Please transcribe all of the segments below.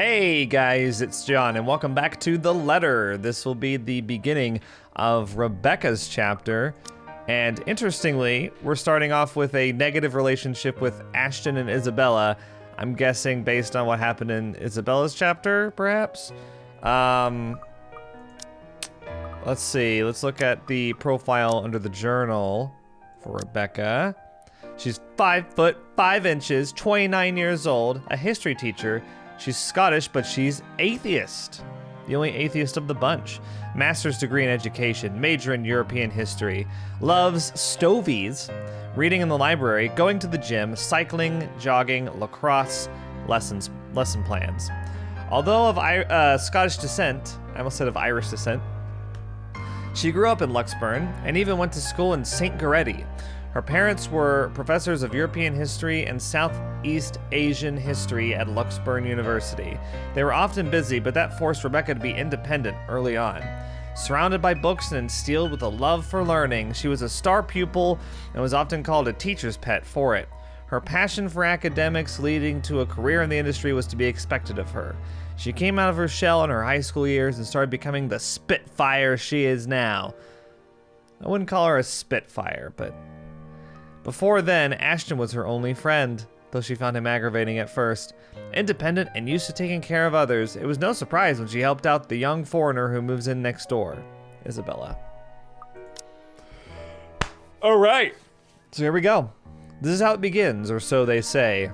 Hey guys, it's John, and welcome back to The Letter. This will be the beginning of Rebecca's chapter, and interestingly, we're starting off with a negative relationship with Ashton and Isabella. I'm guessing based on what happened in Isabella's chapter, perhaps? Let's see, let's look at the profile under the journal for Rebecca. She's 5 foot 5 inches, 29 years old, a history teacher. She's Scottish, but she's atheist. The only atheist of the bunch. Master's degree in education, major in European history. Loves stovies, reading in the library, going to the gym, cycling, jogging, lacrosse, lesson plans. Although of Scottish descent, I almost said of Irish descent, she grew up in Luxburn and even went to school in St. Goretti. Her parents were professors of European history and Southeast Asian history at Luxburn University. They were often busy, but that forced Rebecca to be independent early on. Surrounded by books and instilled with a love for learning, she was a star pupil and was often called a teacher's pet for it. Her passion for academics leading to a career in the industry was to be expected of her. She came out of her shell in her high school years and started becoming the Spitfire she is now. I wouldn't call her a Spitfire, but before then, Ashton was her only friend, though she found him aggravating at first. Independent and used to taking care of others, it was no surprise when she helped out the young foreigner who moves in next door, Isabella. All right, so here we go. This is how it begins, or so they say.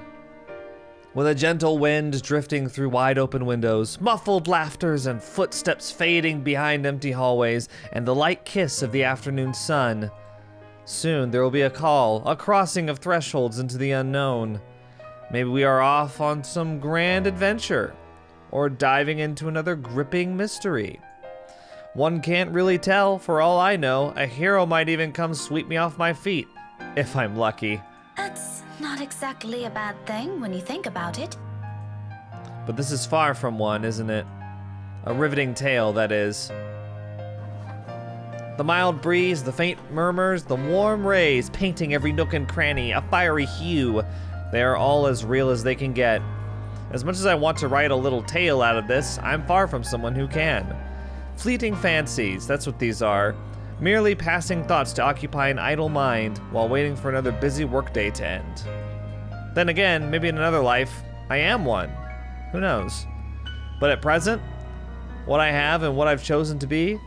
With a gentle wind drifting through wide open windows, muffled laughters and footsteps fading behind empty hallways, and the light kiss of the afternoon sun. Soon there will be a call, a crossing of thresholds into the unknown. Maybe we are off on some grand adventure, or diving into another gripping mystery. One can't really tell. For all I know, a hero might even come sweep me off my feet, if I'm lucky. That's not exactly a bad thing when you think about it. But this is far from one, isn't it? A riveting tale, that is. The mild breeze, the faint murmurs, the warm rays painting every nook and cranny, a fiery hue. They are all as real as they can get. As much as I want to write a little tale out of this, I'm far from someone who can. Fleeting fancies, that's what these are. Merely passing thoughts to occupy an idle mind while waiting for another busy workday to end. Then again, maybe in another life, I am one. Who knows? But at present, what I have and what I've chosen to be,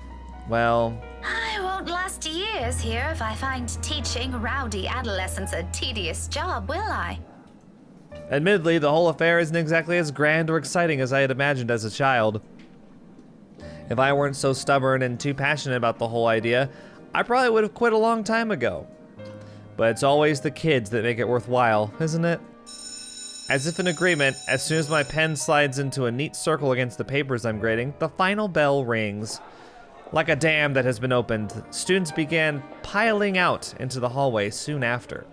well, I won't last years here if I find teaching rowdy adolescents a tedious job, will I? admittedly, the whole affair isn't exactly as grand or exciting as I had imagined as a child. If I weren't so stubborn and too passionate about the whole idea, I probably would have quit a long time ago. But it's always the kids that make it worthwhile, isn't it? As if in agreement, as soon as my pen slides into a neat circle against the papers I'm grading, the final bell rings. Like a dam that has been opened, students began piling out into the hallway soon after.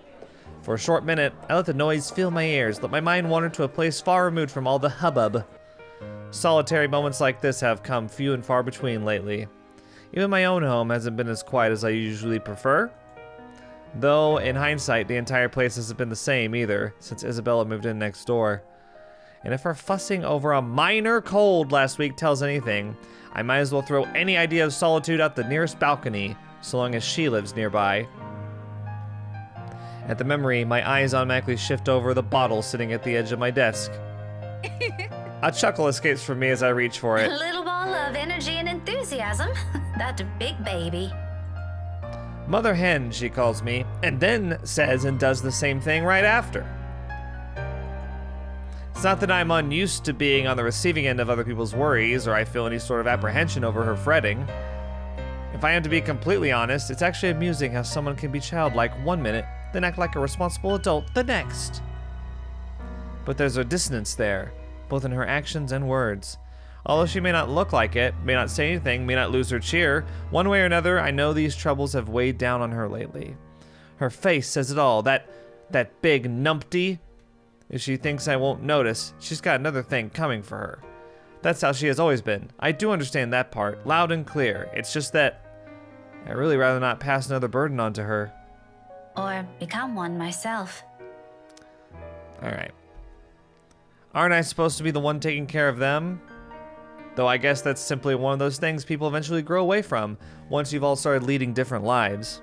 For a short minute, I let the noise fill my ears, let my mind wander to a place far removed from all the hubbub. Solitary moments like this have come few and far between lately. Even my own home hasn't been as quiet as I usually prefer. Though, in hindsight, the entire place hasn't been the same either, since Isabella moved in next door. And if our fussing over a minor cold last week tells anything, I might as well throw any idea of solitude out the nearest balcony, so long as she lives nearby. At the memory, my eyes automatically shift over the bottle sitting at the edge of my desk. A chuckle escapes from me as I reach for it. A little ball of energy and enthusiasm. That big baby. Mother Hen, she calls me, and then says and does the same thing right after. It's not that I'm unused to being on the receiving end of other people's worries, or I feel any sort of apprehension over her fretting. If I am to be completely honest, it's actually amusing how someone can be childlike one minute, then act like a responsible adult the next. But there's a dissonance there, both in her actions and words. Although she may not look like it, may not say anything, may not lose her cheer, one way or another, I know these troubles have weighed down on her lately. Her face says it all, that big numpty. If she thinks I won't notice, she's got another thing coming for her. That's how she has always been. I do understand that part, loud and clear. It's just that I'd really rather not pass another burden on to her. Or become one myself. All right. Aren't I supposed to be the one taking care of them? Though I guess that's simply one of those things people eventually grow away from once you've all started leading different lives.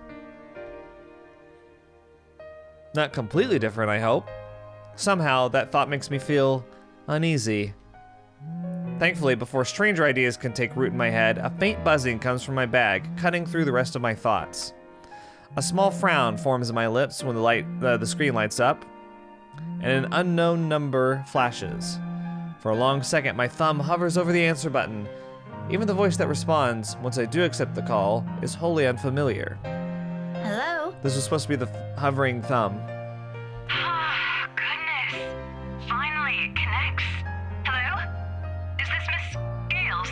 Not completely different, I hope. Somehow, that thought makes me feel uneasy. Thankfully, before stranger ideas can take root in my head, a faint buzzing comes from my bag, cutting through the rest of my thoughts. A small frown forms in my lips when the screen lights up, and an unknown number flashes. For a long second, my thumb hovers over the answer button. Even the voice that responds, once I do accept the call, is wholly unfamiliar. Hello? This was supposed to be the hovering thumb. Oh, goodness. Finally, it connects. Hello? Is this Miss Gales?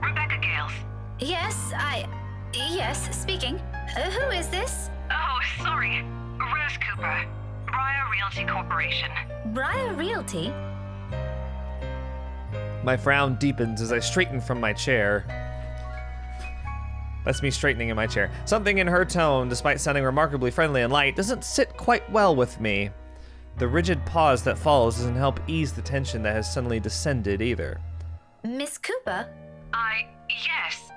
Rebecca Gales? Yes, speaking. Who is this? Oh, sorry. Rose Cooper. Briar Realty Corporation. Briar Realty? My frown deepens as I straighten from my chair. That's me straightening in my chair. Something in her tone, despite sounding remarkably friendly and light, doesn't sit quite well with me. The rigid pause that follows doesn't help ease the tension that has suddenly descended either. Miss Cooper? Yes.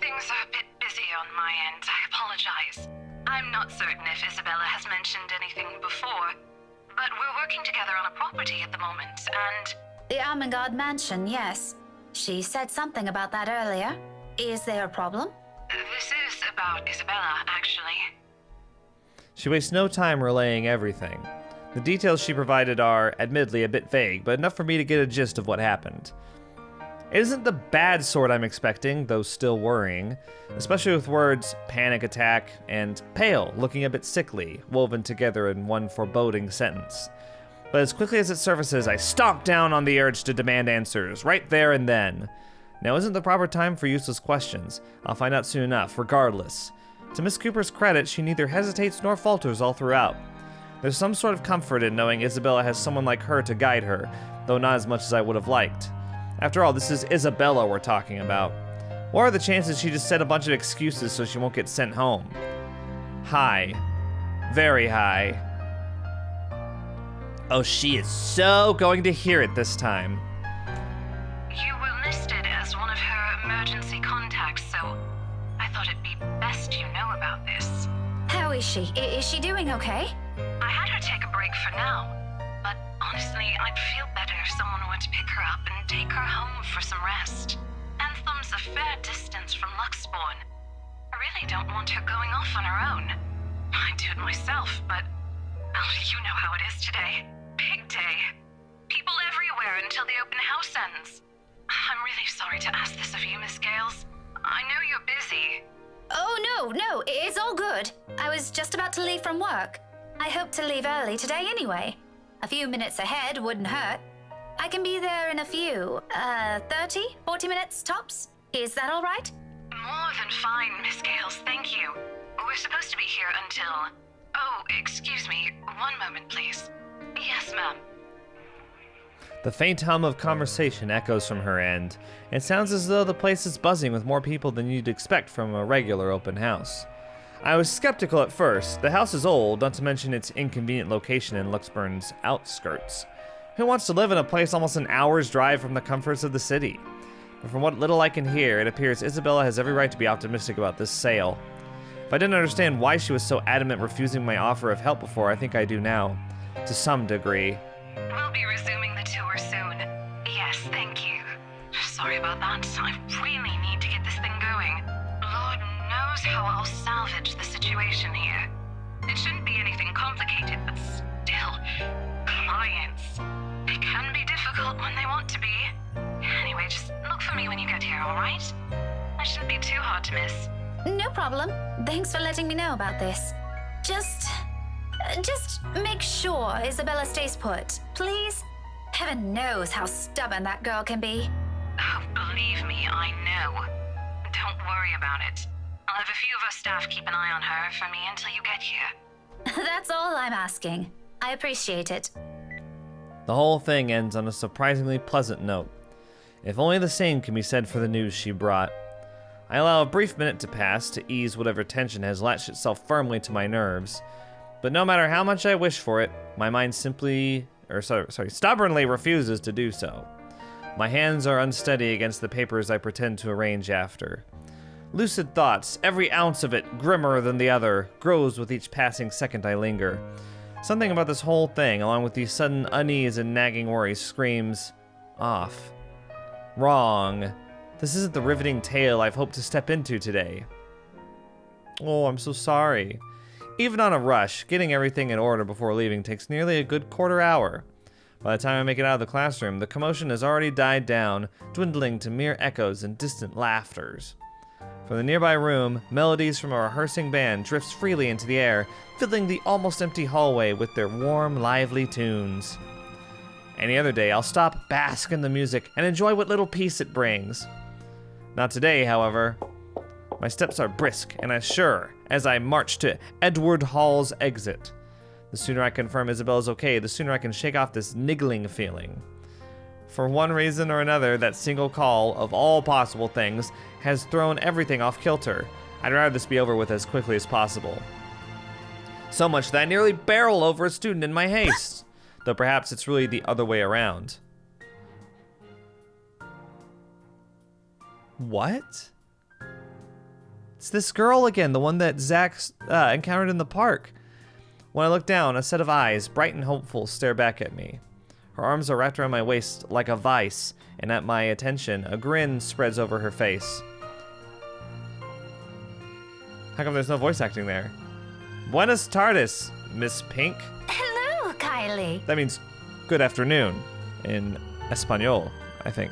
Things are a bit busy on my end. I apologize. I'm not certain if Isabella has mentioned anything before, but we're working together on a property at the moment, and... The Armengard Mansion, yes. She said something about that earlier. Is there a problem? This is about Isabella, actually. She wastes no time relaying everything. The details she provided are, admittedly, a bit vague, but enough for me to get a gist of what happened. It isn't the bad sort I'm expecting, though still worrying, especially with words panic attack and pale looking a bit sickly, woven together in one foreboding sentence. But as quickly as it surfaces, I stomp down on the urge to demand answers, right there and then. Now isn't the proper time for useless questions. I'll find out soon enough, regardless. To Miss Cooper's credit, she neither hesitates nor falters all throughout. There's some sort of comfort in knowing Isabella has someone like her to guide her, though not as much as I would have liked. After all, this is Isabella we're talking about. What are the chances she just said a bunch of excuses so she won't get sent home? High. Very high. Oh, she is so going to hear it this time. You were listed as one of her emergency contacts, so I thought it'd be best you know about this. How is she? Is she doing okay? I had her take a break for now, but honestly, I'd feel better if someone were to pick her up and take her home for some rest. Anthem's a fair distance from Luxbourne. I really don't want her going off on her own. I'd do it myself, but well, you know how it is today. Big day. People everywhere until the open house ends. I'm really sorry to ask this of you, Miss Gales. I know you're busy. Oh, no, it's all good. I was just about to leave from work. I hope to leave early today anyway. A few minutes ahead wouldn't hurt. I can be there in a few, 30, 40 minutes tops. Is that all right? More than fine, Miss Gales, thank you. We're supposed to be here until... Oh, excuse me. One moment, please. Yes, ma'am. The faint hum of conversation echoes from her end. It sounds as though the place is buzzing with more people than you'd expect from a regular open house. I was skeptical at first. The house is old, not to mention its inconvenient location in Luxbourne's outskirts. Who wants to live in a place almost an hour's drive from the comforts of the city? But from what little I can hear, it appears Isabella has every right to be optimistic about this sale. If I didn't understand why she was so adamant refusing my offer of help before, I think I do now. To some degree. We'll be resuming the tour soon. Yes, thank you. Sorry about that. I really need to get this thing going. Lord knows how I'll salvage the situation here. It shouldn't be anything complicated, but still, clients. It can be difficult when they want to be. Anyway, just look for me when you get here, alright? That shouldn't be too hard to miss. No problem. Thanks for letting me know about this. Just make sure Isabella stays put, please. Heaven knows how stubborn that girl can be. Oh, believe me, I know. Don't worry about it. I'll have a few of our staff keep an eye on her for me until you get here. That's all I'm asking. I appreciate it. The whole thing ends on a surprisingly pleasant note. If only the same can be said for the news she brought. I allow a brief minute to pass to ease whatever tension has latched itself firmly to my nerves. But no matter how much I wish for it, my mind simply stubbornly refuses to do so. My hands are unsteady against the papers I pretend to arrange after. Lucid thoughts, every ounce of it grimmer than the other, grows with each passing second I linger. Something about this whole thing, along with the sudden unease and nagging worries, screams, off. Wrong. This isn't the riveting tale I've hoped to step into today. Oh, I'm so sorry. Even on a rush, getting everything in order before leaving takes nearly a good quarter hour. By the time I make it out of the classroom, the commotion has already died down, dwindling to mere echoes and distant laughters. From the nearby room, melodies from a rehearsing band drifts freely into the air, filling the almost empty hallway with their warm, lively tunes. Any other day, I'll stop, bask in the music, and enjoy what little peace it brings. Not today, however. My steps are brisk and as sure as I march to Edward Hall's exit. The sooner I confirm Isabel's okay, the sooner I can shake off this niggling feeling. For one reason or another, that single call, of all possible things, has thrown everything off kilter. I'd rather this be over with as quickly as possible. So much that I nearly barrel over a student in my haste, though perhaps it's really the other way around. What? It's this girl again, the one that Zach encountered in the park. When I look down, a set of eyes, bright and hopeful, stare back at me. Her arms are wrapped around my waist like a vice, and at my attention, a grin spreads over her face. How come there's no voice acting there? Buenas tardes, Miss Pink. Hello, Kylie. That means good afternoon in Espanol, I think.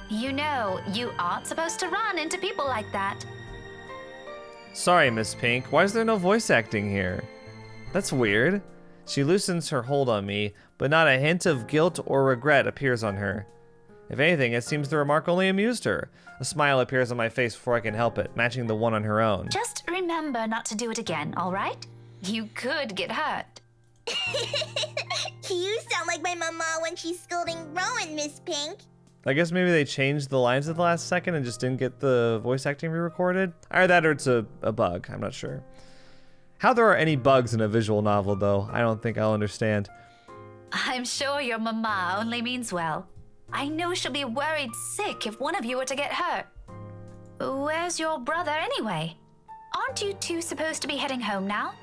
You know, you aren't supposed to run into people like that. Sorry, Miss Pink. Why is there no voice acting here? That's weird. She loosens her hold on me, but not a hint of guilt or regret appears on her. If anything, it seems the remark only amused her. A smile appears on my face before I can help it, matching the one on her own. Just remember not to do it again, all right? You could get hurt. You sound like my mama when she's scolding Rowan, Miss Pink. I guess maybe they changed the lines at the last second and just didn't get the voice acting re-recorded. Either that or it's a bug, I'm not sure. How there are any bugs in a visual novel, though, I don't think I'll understand. I'm sure your mama only means well. I know she'll be worried sick if one of you were to get hurt. Where's your brother anyway? Aren't you two supposed to be heading home now?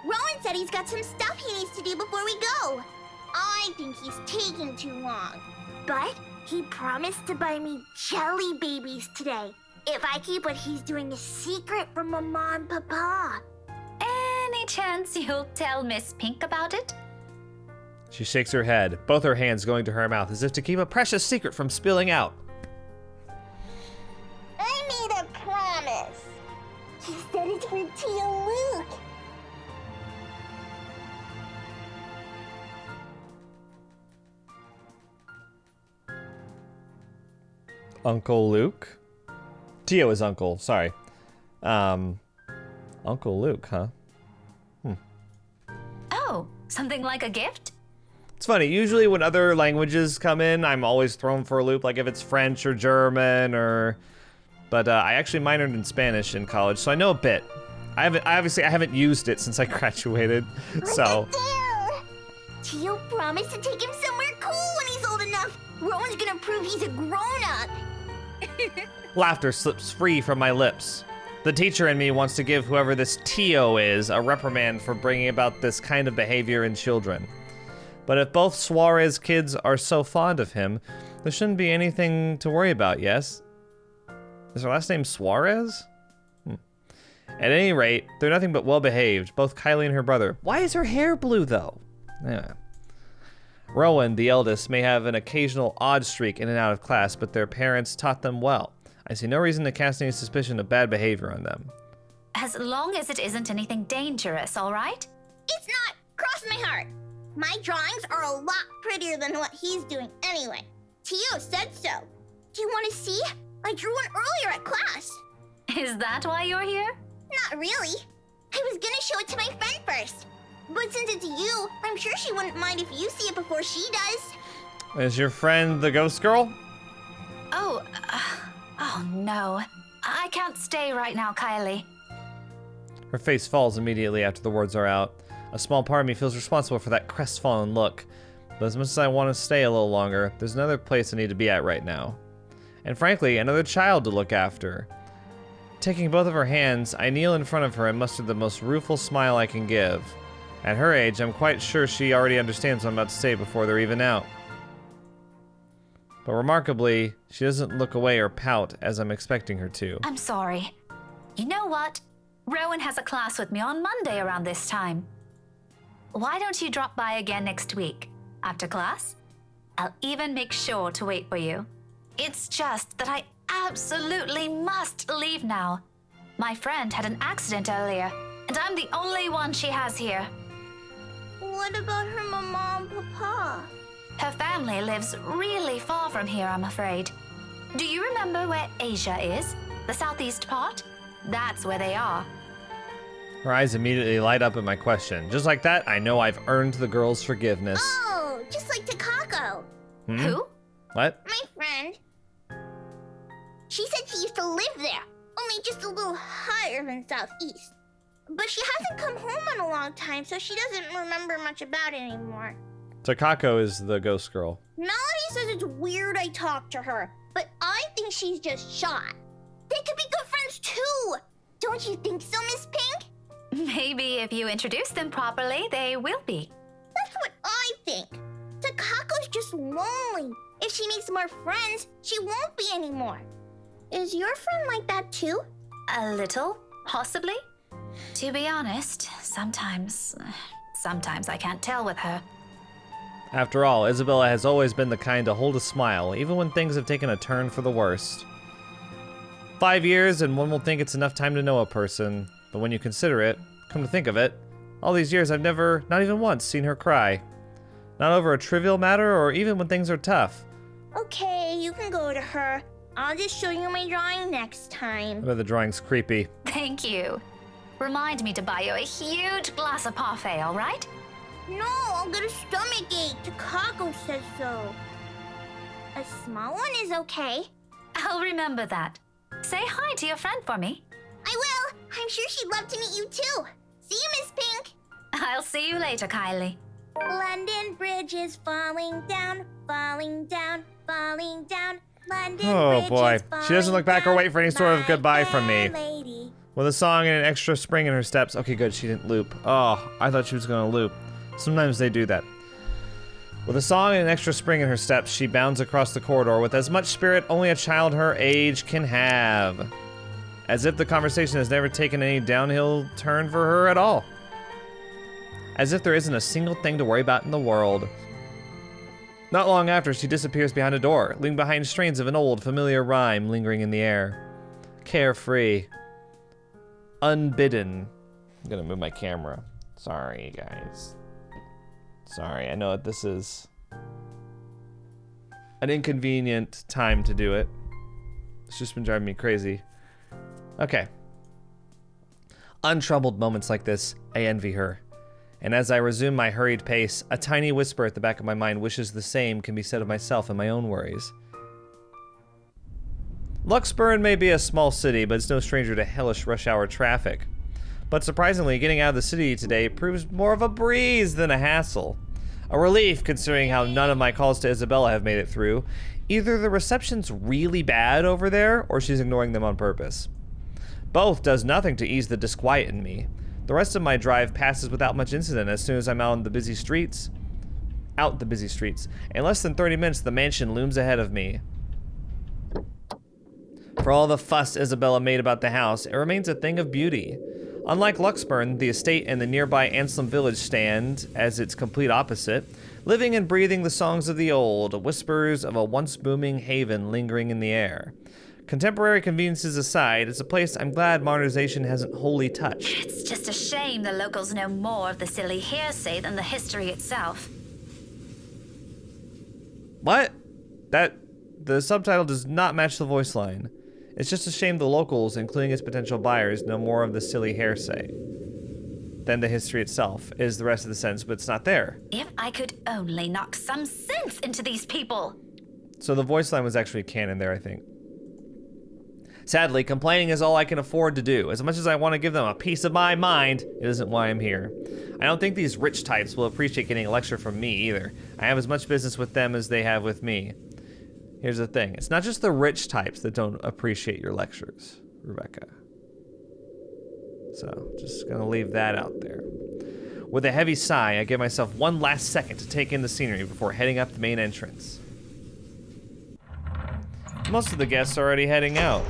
Rowan said he's got some stuff he needs to do before we go. I think he's taking too long. But he promised to buy me jelly babies today, if I keep what he's doing a secret from Mama and Papa. Any chance you'll tell Miss Pink about it? She shakes her head, both her hands going to her mouth as if to keep a precious secret from spilling out. I made a promise. He said it's for Tio Luke. Uncle Luke? Tio is uncle, sorry. Uncle Luke, huh? Oh, something like a gift? It's funny, usually when other languages come in, I'm always thrown for a loop, like if it's French or German or... But I actually minored in Spanish in college, so I know a bit. I haven't used it since I graduated, so... Tio promised to take him somewhere cool when he's old enough. Rowan's gonna prove he's a grown-up. Laughter slips free from my lips. The teacher in me wants to give whoever this Tio is a reprimand for bringing about this kind of behavior in children. But if both Suarez kids are so fond of him, there shouldn't be anything to worry about, yes? Is her last name Suarez? At any rate, they're nothing but well-behaved, both Kylie and her brother. Why is her hair blue, though? Anyway. Rowan, the eldest, may have an occasional odd streak in and out of class, but their parents taught them well. I see no reason to cast any suspicion of bad behavior on them. As long as it isn't anything dangerous, all right? It's not. Cross my heart. My drawings are a lot prettier than what he's doing anyway. Tio said so. Do you want to see? I drew one earlier at class. Is that why you're here? Not really. I was gonna show it to my friend first. But since it's you, I'm sure she wouldn't mind if you see it before she does. Is your friend the ghost girl? Oh no. I can't stay right now, Kylie. Her face falls immediately after the words are out. A small part of me feels responsible for that crestfallen look. But as much as I want to stay a little longer, there's another place I need to be at right now. And frankly, another child to look after. Taking both of her hands, I kneel in front of her and muster the most rueful smile I can give. At her age, I'm quite sure she already understands what I'm about to say before they're even out. But remarkably, she doesn't look away or pout as I'm expecting her to. I'm sorry. You know what? Rowan has a class with me on Monday around this time. Why don't you drop by again next week? After class? I'll even make sure to wait for you. It's just that I absolutely must leave now. My friend had an accident earlier, and I'm the only one she has here. What about her mama and papa? Her family lives really far from here, I'm afraid. Do you remember where Asia is? The southeast part? That's where they are. Her eyes immediately light up at my question. Just like that, I know I've earned the girl's forgiveness. Oh, just like Takako. Who? What? My friend. She said she used to live there, only just a little higher than southeast. But she hasn't come home in a long time, so she doesn't remember much about it anymore. Takako is the ghost girl. Melody says it's weird I talked to her, but I think she's just shy. They could be good friends too. Don't you think so, Miss Pink? Maybe if you introduce them properly, they will be. That's what I think. Takako's just lonely. If she makes more friends, she won't be anymore. Is your friend like that too? A little, possibly. To be honest, sometimes I can't tell with her. After all, Isabella has always been the kind to hold a smile, even when things have taken a turn for the worst. 5 years and one will think it's enough time to know a person, but when you consider it, come to think of it, all these years I've never, not even once, seen her cry. Not over a trivial matter or even when things are tough. Okay, you can go to her. I'll just show you my drawing next time. I bet the drawing's creepy. Thank you. Remind me to buy you a huge glass of parfait, all right? No, I'll get a stomachache. Takako says so. A small one is okay. I'll remember that. Say hi to your friend for me. I will. I'm sure she'd love to meet you too. See you, Miss Pink. I'll see you later, Kylie. London Bridge is falling down, falling down, falling down. London Oh Bridge boy, is she doesn't look back or falling wait for any sort of down, goodbye my from me. fair lady. With a song and an extra spring in her steps. Okay, good, she didn't loop. Oh, I thought she was gonna loop. Sometimes they do that. With a song and an extra spring in her steps, she bounds across the corridor with as much spirit only a child her age can have. As if the conversation has never taken any downhill turn for her at all. As if there isn't a single thing to worry about in the world. Not long after, she disappears behind a door, leaving behind strains of an old, familiar rhyme lingering in the air. Carefree. Unbidden. I'm gonna move my camera. Sorry, guys. Sorry, I know this is an inconvenient time to do it. It's just been driving me crazy. Okay. Untroubled moments like this, I envy her. And as I resume my hurried pace, a tiny whisper at the back of my mind wishes the same can be said of myself and my own worries. Luxburn may be a small city, but it's no stranger to hellish rush hour traffic. But surprisingly, getting out of the city today proves more of a breeze than a hassle. A relief, considering how none of my calls to Isabella have made it through. Either the reception's really bad over there, or she's ignoring them on purpose. Both does nothing to ease the disquiet in me. The rest of my drive passes without much incident as soon as I'm out the busy streets. In less than 30 minutes, the mansion looms ahead of me. For all the fuss Isabella made about the house, it remains a thing of beauty. Unlike Luxburn, the estate and the nearby Anselm village stand as its complete opposite, living and breathing the songs of the old, whispers of a once booming haven lingering in the air. Contemporary conveniences aside, it's a place I'm glad modernization hasn't wholly touched. It's just a shame the locals know more of the silly hearsay than the history itself. What? The subtitle does not match the voice line. It's just a shame the locals, including its potential buyers, know more of the silly hearsay than the history itself, is the rest of the sentence, but it's not there. If I could only knock some sense into these people. So the voice line was actually canon there, I think. Sadly, complaining is all I can afford to do. As much as I want to give them a piece of my mind, it isn't why I'm here. I don't think these rich types will appreciate getting a lecture from me either. I have as much business with them as they have with me. Here's the thing. It's not just the rich types that don't appreciate your lectures, Rebecca. So, just gonna leave that out there. With a heavy sigh, I give myself one last second to take in the scenery before heading up the main entrance. Most of the guests are already heading out,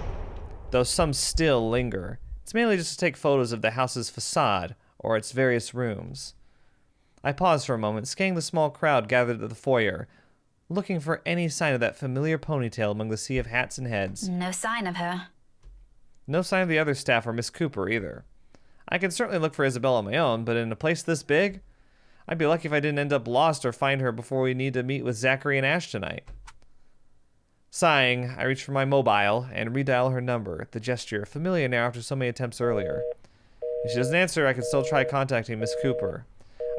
though some still linger. It's mainly just to take photos of the house's facade or its various rooms. I pause for a moment, scanning the small crowd gathered at the foyer, looking for any sign of that familiar ponytail among the sea of hats and heads. No sign of her. No sign of the other staff or Miss Cooper either. I can certainly look for Isabella on my own, but in a place this big, I'd be lucky if I didn't end up lost or find her before we need to meet with Zachary and Ash tonight. Sighing, I reach for my mobile and redial her number, the gesture familiar now after so many attempts earlier. If she doesn't answer, I can still try contacting Miss Cooper.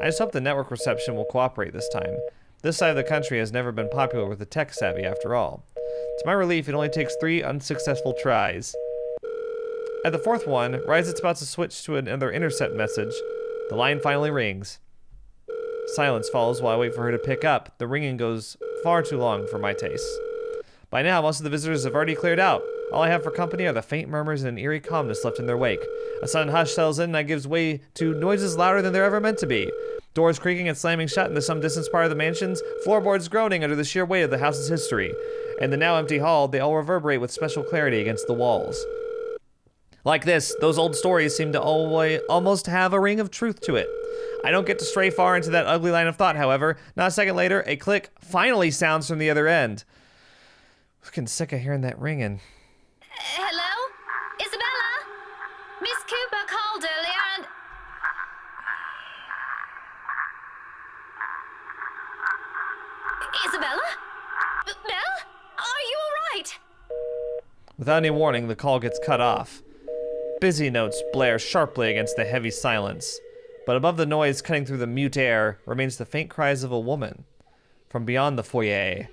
I just hope the network reception will cooperate this time. This side of the country has never been popular with the tech savvy after all. To my relief, it only takes 3 unsuccessful tries. At the 4th one, right as it's about to switch to another intercept message, the line finally rings. Silence follows while I wait for her to pick up. The ringing goes far too long for my taste. By now, most of the visitors have already cleared out. All I have for company are the faint murmurs and an eerie calmness left in their wake. A sudden hush settles in and that gives way to noises louder than they're ever meant to be. Doors creaking and slamming shut into some distant part of the mansions, floorboards groaning under the sheer weight of the house's history. And the now empty hall, they all reverberate with special clarity against the walls. Like this, those old stories seem to almost have a ring of truth to it. I don't get to stray far into that ugly line of thought, however. Not a second later, a click finally sounds from the other end. I'm getting sick of hearing that ringing. Hello? Isabella? Miss Cooper called earlier and... Isabella? Belle? Are you alright? Without any warning, the call gets cut off. Busy notes blare sharply against the heavy silence, but above the noise cutting through the mute air remains the faint cries of a woman from beyond the foyer.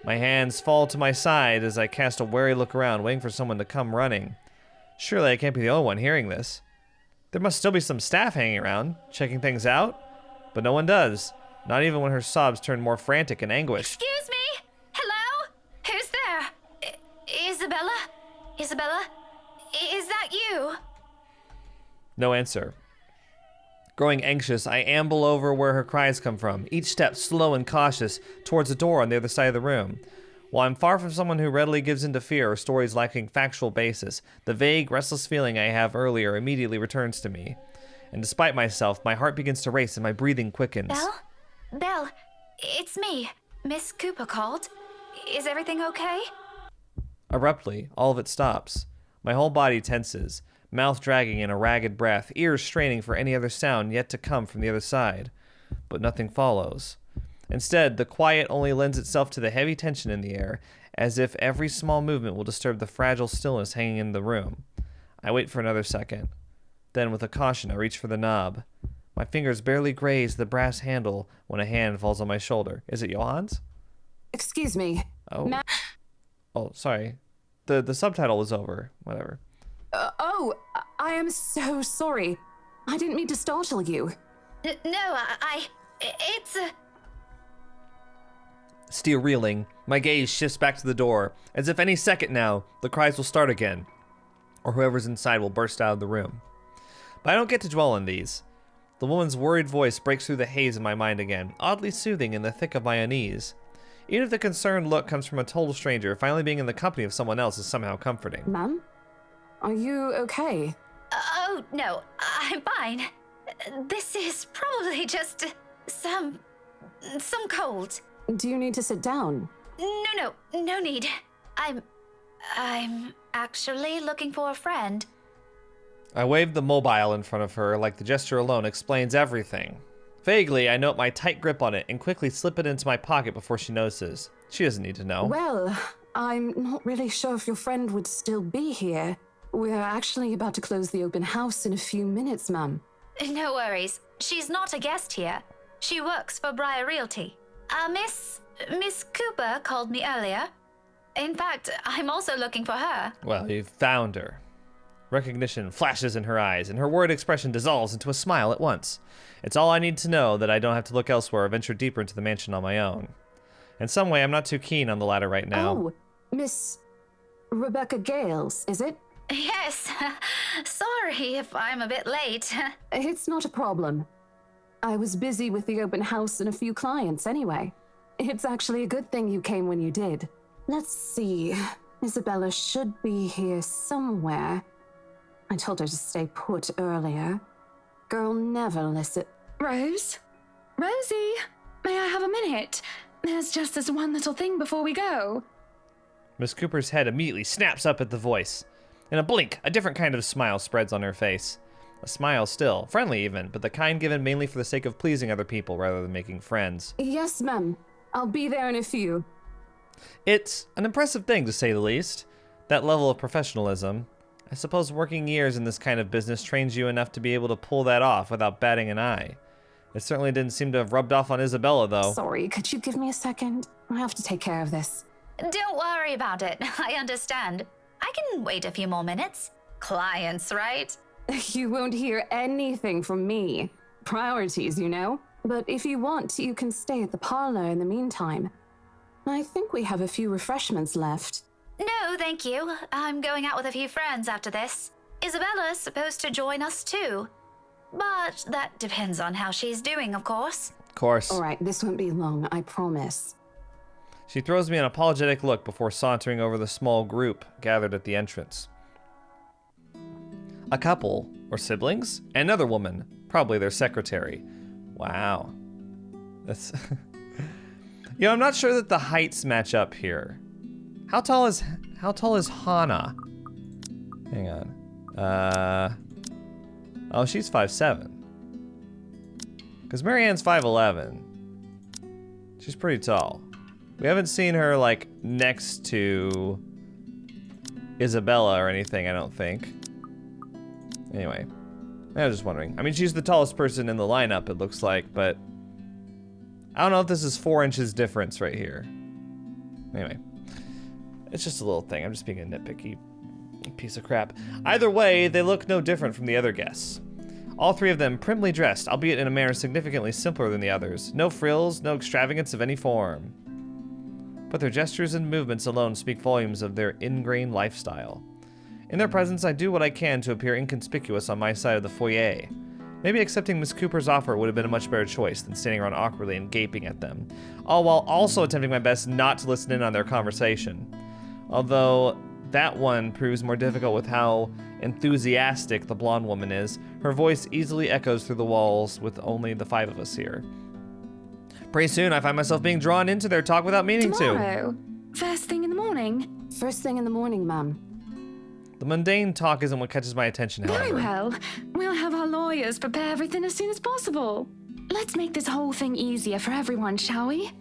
My hands fall to my side as I cast a wary look around, waiting for someone to come running. Surely I can't be the only one hearing this. There must still be some staff hanging around, checking things out, but no one does, not even when her sobs turn more frantic and anguished. Excuse me? Hello? Who's there? Isabella? Isabella? Is that you? No answer. Growing anxious, I amble over where her cries come from, each step slow and cautious, towards a door on the other side of the room. While I'm far from someone who readily gives in to fear or stories lacking factual basis, the vague, restless feeling I have earlier immediately returns to me. And despite myself, my heart begins to race and my breathing quickens. Belle? Belle, it's me. Miss Cooper called. Is everything okay? Abruptly, all of it stops. My whole body tenses, mouth dragging in a ragged breath, ears straining for any other sound yet to come from the other side. But nothing follows. Instead, the quiet only lends itself to the heavy tension in the air, as if every small movement will disturb the fragile stillness hanging in the room. I wait for another second. Then, with a caution, I reach for the knob. My fingers barely graze the brass handle when a hand falls on my shoulder. Is it Johan's? Excuse me. Oh. Oh, sorry. The subtitle was over. Whatever. I am so sorry. I didn't mean to startle you. No, it's a... Still reeling, my gaze shifts back to the door, as if any second now, the cries will start again, or whoever's inside will burst out of the room. But I don't get to dwell on these. The woman's worried voice breaks through the haze in my mind again, oddly soothing in the thick of my unease. Even if the concerned look comes from a total stranger, finally being in the company of someone else is somehow comforting. Ma'am? Are you okay? Oh, no, I'm fine. This is probably just some cold. Do you need to sit down? No need. I'm actually looking for a friend. I wave the mobile in front of her like the gesture alone explains everything. Vaguely, I note my tight grip on it and quickly slip it into my pocket before she notices. She doesn't need to know. Well, I'm not really sure if your friend would still be here. We're actually about to close the open house in a few minutes, ma'am. No worries. She's not a guest here. She works for Briar Realty. Miss Cooper called me earlier. In fact, I'm also looking for her. Well, you've found her. Recognition flashes in her eyes, and her worried expression dissolves into a smile at once. It's all I need to know that I don't have to look elsewhere or venture deeper into the mansion on my own. In some way, I'm not too keen on the latter right now. Oh, Miss Rebecca Gales, is it? Yes. Sorry if I'm a bit late. It's not a problem. I was busy with the open house and a few clients anyway. It's actually a good thing you came when you did. Let's see. Isabella should be here somewhere. I told her to stay put earlier. Girl never listens. Rose? Rosie, may I have a minute? There's just this one little thing before we go. Miss Cooper's head immediately snaps up at the voice. In a blink, a different kind of smile spreads on her face. A smile still, friendly even, but the kind given mainly for the sake of pleasing other people rather than making friends. Yes, ma'am. I'll be there in a few. It's an impressive thing, to say the least. That level of professionalism. I suppose working years in this kind of business trains you enough to be able to pull that off without batting an eye. It certainly didn't seem to have rubbed off on Isabella, though. Sorry, could you give me a second? I have to take care of this. Don't worry about it. I understand. I can wait a few more minutes. Clients, right? You won't hear anything from me. Priorities, you know? But if you want, you can stay at the parlor in the meantime. I think we have a few refreshments left. No, thank you. I'm going out with a few friends after this. Isabella's supposed to join us too. But that depends on how she's doing, of course. Of course. All right, this won't be long, I promise. She throws me an apologetic look before sauntering over the small group gathered at the entrance. A couple, or siblings, and another woman, probably their secretary. Wow. That's... You know, I'm not sure that the heights match up here. How tall is Hana? Hang on. Oh, she's 5'7". Because Marianne's 5'11". She's pretty tall. We haven't seen her, like, next to Isabella or anything, I don't think. Anyway, I was just wondering. I mean, she's the tallest person in the lineup, it looks like, but I don't know if this is 4 inches difference right here. Anyway, it's just a little thing. I'm just being a nitpicky piece of crap. Either way, they look no different from the other guests. All three of them primly dressed, albeit in a manner significantly simpler than the others. No frills, no extravagance of any form. But their gestures and movements alone speak volumes of their ingrained lifestyle. In their presence, I do what I can to appear inconspicuous on my side of the foyer. Maybe accepting Miss Cooper's offer would have been a much better choice than standing around awkwardly and gaping at them, all while also attempting my best not to listen in on their conversation. Although that one proves more difficult with how enthusiastic the blonde woman is, her voice easily echoes through the walls with only the 5 of us here. Pretty soon, I find myself being drawn into their talk without meaning to. Tomorrow? First thing in the morning? First thing in the morning, ma'am. The mundane talk isn't what catches my attention, Very however. well. We'll have our lawyers prepare everything as soon as possible. Let's make this whole thing easier for everyone, shall we?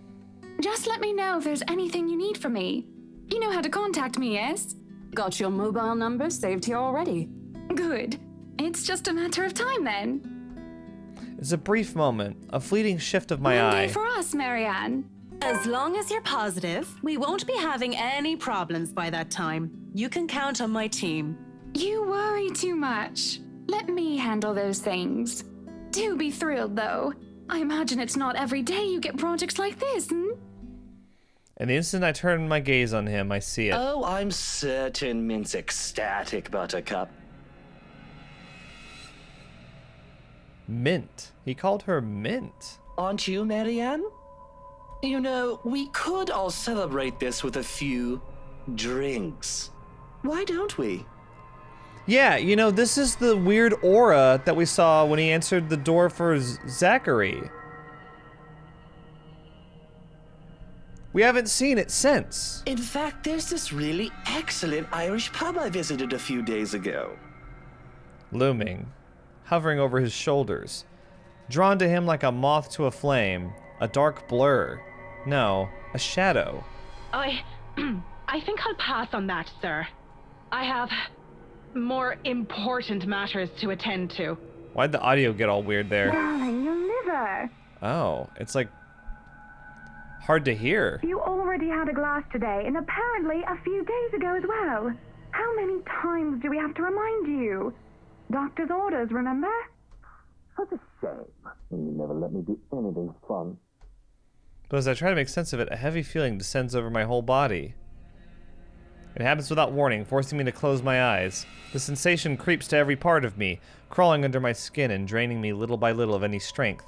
Just let me know if there's anything you need from me. You know how to contact me, yes? Got your mobile number saved here already. Good. It's just a matter of time then. It's a brief moment, a fleeting shift of my One eye. day for us, Marianne. As long as you're positive, we won't be having any problems by that time. You can count on my team. You worry too much. Let me handle those things. Do be thrilled, though. I imagine it's not every day you get projects like this, And the instant I turn my gaze on him, I see it. Oh, I'm certain Mint's ecstatic, Buttercup. Mint. He called her Mint. Aren't you, Marianne? You know, we could all celebrate this with a few drinks. Why don't we? Yeah, you know, this is the weird aura that we saw when he answered the door for Zachary. We haven't seen it since. In fact, there's this really excellent Irish pub I visited a few days ago. Looming, hovering over his shoulders, drawn to him like a moth to a flame, a dark blur. No, a shadow. I think I'll pass on that, sir. I have more important matters to attend to. Why'd the audio get all weird there? Darling, your liver. Oh, it's like... hard to hear. You already had a glass today, and apparently a few days ago as well. How many times do we have to remind you? Doctor's orders, remember? Such a shame. You never let me do anything fun. But as I try to make sense of it, a heavy feeling descends over my whole body. It happens without warning, forcing me to close my eyes. The sensation creeps to every part of me, crawling under my skin and draining me little by little of any strength.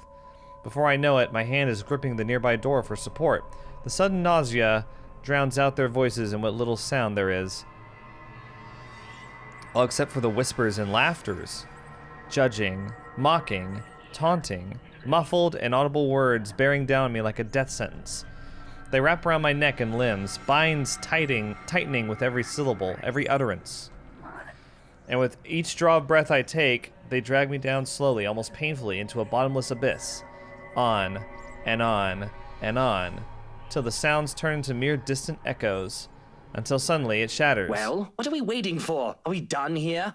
Before I know it, my hand is gripping the nearby door for support. The sudden nausea drowns out their voices and what little sound there is. All except for the whispers and laughters. Judging, mocking, taunting, muffled and audible words bearing down on me like a death sentence. They wrap around my neck and limbs, binds tightening with every syllable, every utterance. And with each draw of breath I take, they drag me down slowly, almost painfully, into a bottomless abyss. On, and on, and on, till the sounds turn into mere distant echoes, until suddenly it shatters. Well, what are we waiting for? Are we done here?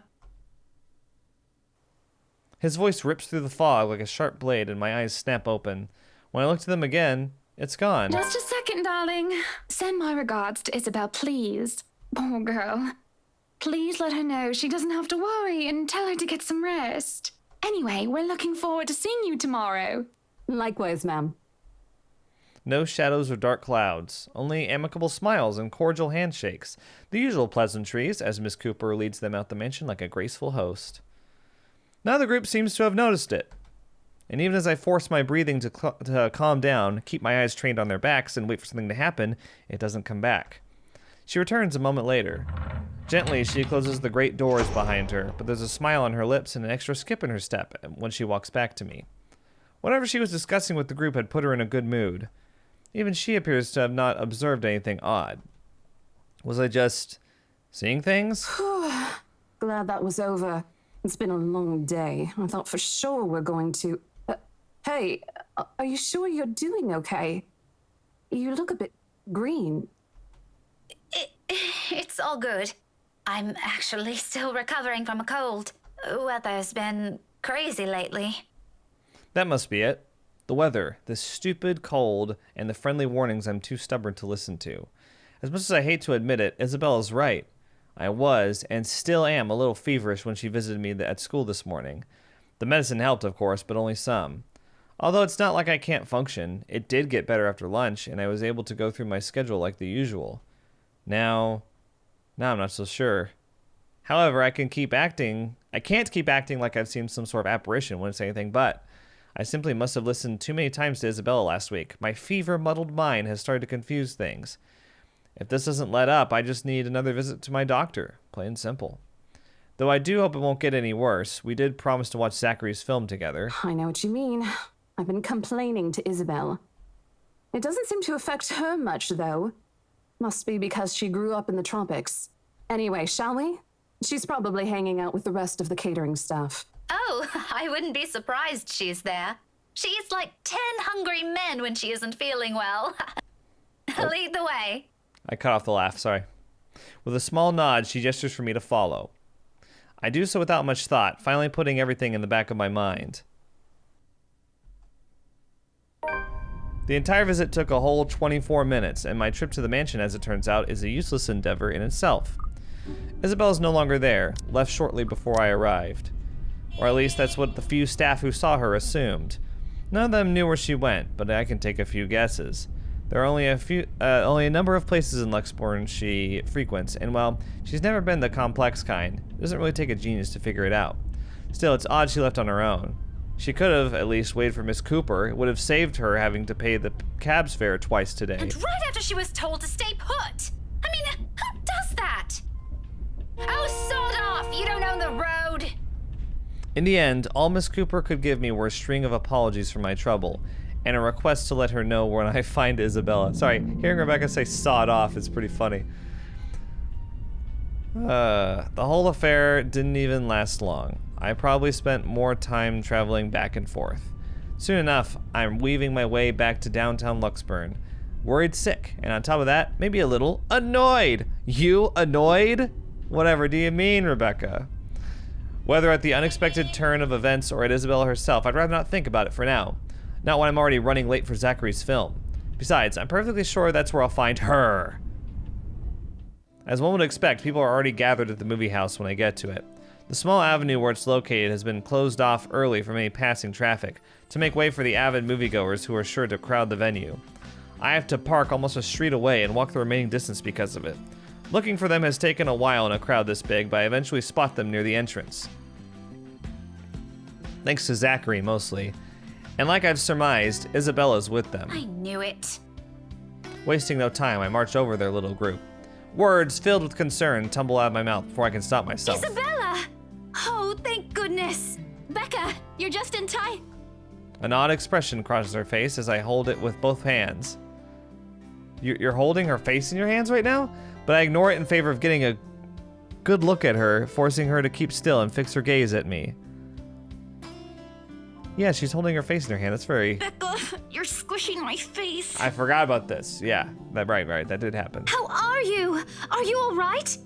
His voice rips through the fog like a sharp blade, and my eyes snap open. When I look to them again, it's gone. Just a second, darling. Send my regards to Isabel, please. Poor girl. Please let her know she doesn't have to worry, and tell her to get some rest. Anyway, we're looking forward to seeing you tomorrow. Likewise, ma'am. No shadows or dark clouds, only amicable smiles and cordial handshakes. The usual pleasantries, as Miss Cooper leads them out the mansion like a graceful host. Now the group seems to have noticed it. And even as I force my breathing to calm down, keep my eyes trained on their backs, and wait for something to happen, it doesn't come back. She returns a moment later. Gently, she closes the great doors behind her, but there's a smile on her lips and an extra skip in her step when she walks back to me. Whatever she was discussing with the group had put her in a good mood. Even she appears to have not observed anything odd. Was I just seeing things? Glad that was over. It's been a long day. I thought for sure we're going to... Hey, are you sure you're doing okay? You look a bit green. It's all good. I'm actually still recovering from a cold. Weather's been crazy lately. That must be it. The weather, this stupid cold, and the friendly warnings I'm too stubborn to listen to. As much as I hate to admit it, Isabella's right. I was, and still am, a little feverish when she visited me at school this morning. The medicine helped, of course, but only some. Although it's not like I can't function, it did get better after lunch, and I was able to go through my schedule like the usual. Now I'm not so sure. However, I can't keep acting like I've seen some sort of apparition when it's anything but. I simply must have listened too many times to Isabella last week. My fever-muddled mind has started to confuse things. If this doesn't let up, I just need another visit to my doctor. Plain and simple. Though I do hope it won't get any worse. We did promise to watch Zachary's film together. I know what you mean. I've been complaining to Isabel. It doesn't seem to affect her much, though. Must be because she grew up in the tropics. Anyway, shall we? She's probably hanging out with the rest of the catering staff. Oh, I wouldn't be surprised she's there. She eats like 10 hungry men when she isn't feeling well. Lead the way. I cut off the laugh, sorry. With a small nod, she gestures for me to follow. I do so without much thought, finally putting everything in the back of my mind. The entire visit took a whole 24 minutes, and my trip to the mansion, as it turns out, is a useless endeavor in itself. Isabel is no longer there, left shortly before I arrived. Or at least that's what the few staff who saw her assumed. None of them knew where she went, but I can take a few guesses. There are only a number of places in Luxbourne she frequents, and while she's never been the complex kind, it doesn't really take a genius to figure it out. Still, it's odd she left on her own. She could have, at least, waited for Miss Cooper. It would have saved her having to pay the cab's fare twice today. And right after she was told to stay put! I mean, who does that? Oh, sod off! You don't own the road! In the end, all Miss Cooper could give me were a string of apologies for my trouble, and a request to let her know when I find Isabella. Sorry, hearing Rebecca say sod off is pretty funny. The whole affair didn't even last long. I probably spent more time traveling back and forth. Soon enough, I'm weaving my way back to downtown Luxbourne, worried sick, and on top of that, maybe a little annoyed. You annoyed? Whatever do you mean, Rebecca? Whether at the unexpected turn of events or at Isabella herself, I'd rather not think about it for now. Not when I'm already running late for Zachary's film. Besides, I'm perfectly sure that's where I'll find her. As one would expect, people are already gathered at the movie house when I get to it. The small avenue where it's located has been closed off early from any passing traffic to make way for the avid moviegoers who are sure to crowd the venue. I have to park almost a street away and walk the remaining distance because of it. Looking for them has taken a while in a crowd this big, but I eventually spot them near the entrance. Thanks to Zachary, mostly. And like I've surmised, Isabella's with them. I knew it. Wasting no time, I march over their little group. Words filled with concern tumble out of my mouth before I can stop myself. Isabella! Oh, thank goodness. Becca, you're just in time. An odd expression crosses her face as I hold it with both hands. You're holding her face in your hands right now? But I ignore it in favor of getting a good look at her, forcing her to keep still and fix her gaze at me. Yeah, she's holding her face in her hand. That's very... Becca, you're squishing my face. I forgot about this. Yeah, right. That did happen. How are you? Are you all right?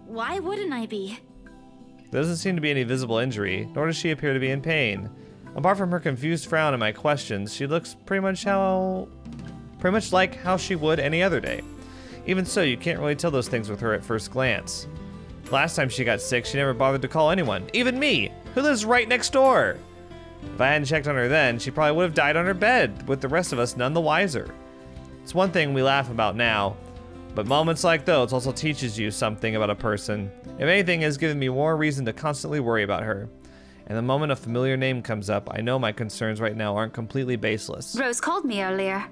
Why wouldn't I be? There doesn't seem to be any visible injury, nor does she appear to be in pain. Apart from her confused frown and my questions, she looks pretty much like how she would any other day. Even so, you can't really tell those things with her at first glance. Last time she got sick, she never bothered to call anyone, even me, who lives right next door. If I hadn't checked on her then, she probably would have died on her bed, with the rest of us none the wiser. It's one thing we laugh about now, but moments like those also teaches you something about a person. If anything, it has given me more reason to constantly worry about her. And the moment a familiar name comes up, I know my concerns right now aren't completely baseless. Rose called me earlier.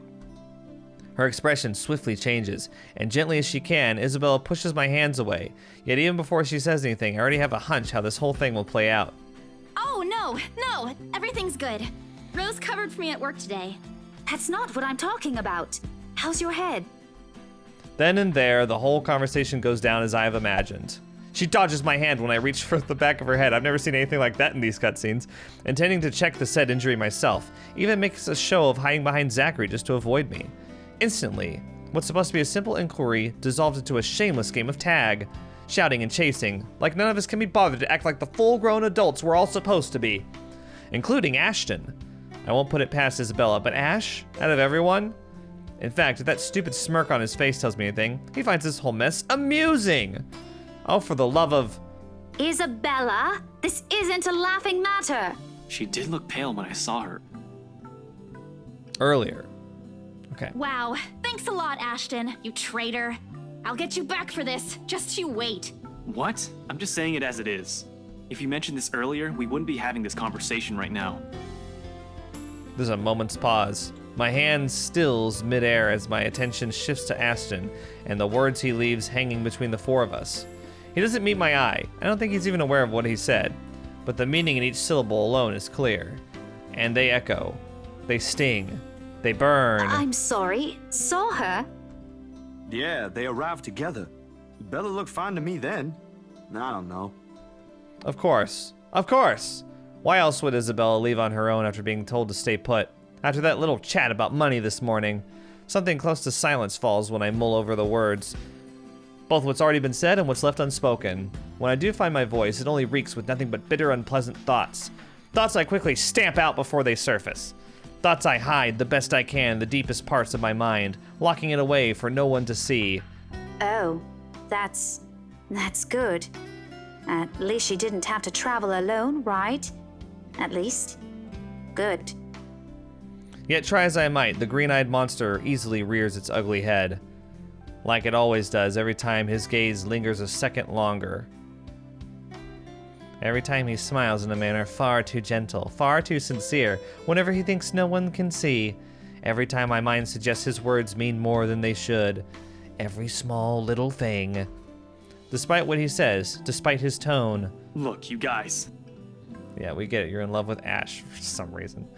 Her expression swiftly changes, and gently as she can, Isabella pushes my hands away. Yet even before she says anything, I already have a hunch how this whole thing will play out. Oh, no, everything's good. Rose covered for me at work today. That's not what I'm talking about. How's your head? Then and there, the whole conversation goes down as I have imagined. She dodges my hand when I reach for the back of her head. I've never seen anything like that in these cutscenes. Intending to check the said injury myself, even makes a show of hiding behind Zachary just to avoid me. Instantly, what's supposed to be a simple inquiry dissolves into a shameless game of tag, shouting and chasing, like none of us can be bothered to act like the full-grown adults we're all supposed to be, including Ashton. I won't put it past Isabella, but Ash, out of everyone? In fact, if that stupid smirk on his face tells me anything, he finds this whole mess amusing. Oh, for the love of... Isabella, this isn't a laughing matter. She did look pale when I saw her. Earlier. Okay. Wow, thanks a lot, Ashton, you traitor. I'll get you back for this, just you wait. What? I'm just saying it as it is. If you mentioned this earlier, we wouldn't be having this conversation right now. There's a moment's pause. My hand stills midair as my attention shifts to Ashton and the words he leaves hanging between the four of us. He doesn't meet my eye. I don't think he's even aware of what he said, but the meaning in each syllable alone is clear. And they echo. They sting. They burn. I'm sorry. Saw her? Yeah, they arrived together. Bella looked fine to me then. I don't know. Of course. Of course! Why else would Isabella leave on her own after being told to stay put? After that little chat about money this morning, something close to silence falls when I mull over the words. Both what's already been said and what's left unspoken. When I do find my voice, it only reeks with nothing but bitter, unpleasant thoughts. Thoughts I quickly stamp out before they surface. Thoughts I hide the best I can, the deepest parts of my mind, locking it away for no one to see. Oh, that's good. At least she didn't have to travel alone, right? At least. Good. Yet try as I might, the green-eyed monster easily rears its ugly head. Like it always does every time his gaze lingers a second longer. Every time he smiles in a manner far too gentle, far too sincere, whenever he thinks no one can see. Every time my mind suggests his words mean more than they should. Every small little thing. Despite what he says, despite his tone. Look, you guys. Yeah, we get it. You're in love with Ash for some reason.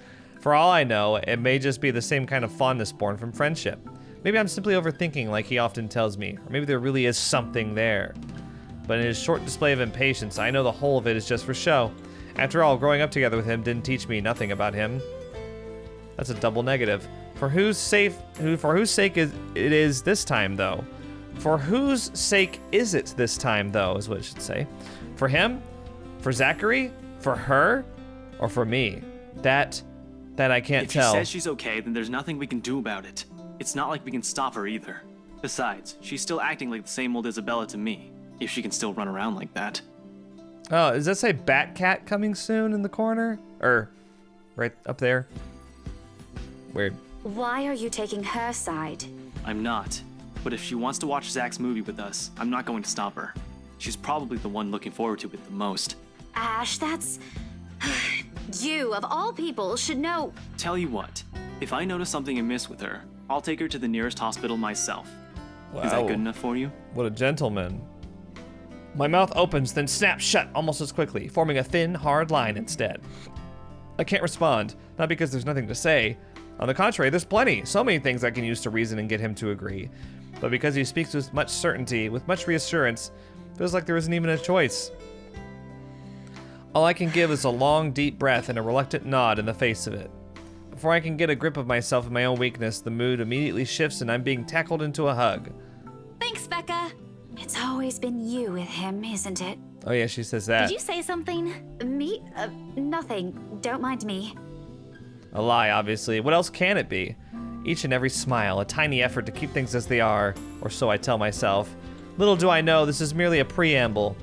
For all I know, it may just be the same kind of fondness born from friendship. Maybe I'm simply overthinking like he often tells me, or maybe there really is something there. But in his short display of impatience, I know the whole of it is just for show. After all, growing up together with him didn't teach me nothing about him. That's a double negative. For whose sake is it this time, though? For whose sake is it this time, though, is what it should say. For him? For Zachary? For her? Or for me? That I can't tell. If she says she's okay, then there's nothing we can do about it. It's not like we can stop her either. Besides, she's still acting like the same old Isabella to me, if she can still run around like that. Oh, does that say Batcat coming soon in the corner? Or right up there? Weird. Why are you taking her side? I'm not. But if she wants to watch Zach's movie with us, I'm not going to stop her. She's probably the one looking forward to it the most. Ash, that's... You, of all people, should know... Tell you what, if I notice something amiss with her, I'll take her to the nearest hospital myself. Wow. Is that good enough for you? What a gentleman. My mouth opens, then snaps shut almost as quickly, forming a thin, hard line instead. I can't respond, not because there's nothing to say. On the contrary, there's plenty, so many things I can use to reason and get him to agree. But because he speaks with much certainty, with much reassurance, feels like there isn't even a choice. All I can give is a long, deep breath and a reluctant nod in the face of it. Before I can get a grip of myself and my own weakness, the mood immediately shifts and I'm being tackled into a hug. Thanks, Becca. It's always been you with him, isn't it? Oh yeah, she says that. Did you say something? Me? Nothing. Don't mind me. A lie, obviously. What else can it be? Each and every smile, a tiny effort to keep things as they are, or so I tell myself. Little do I know, this is merely a preamble.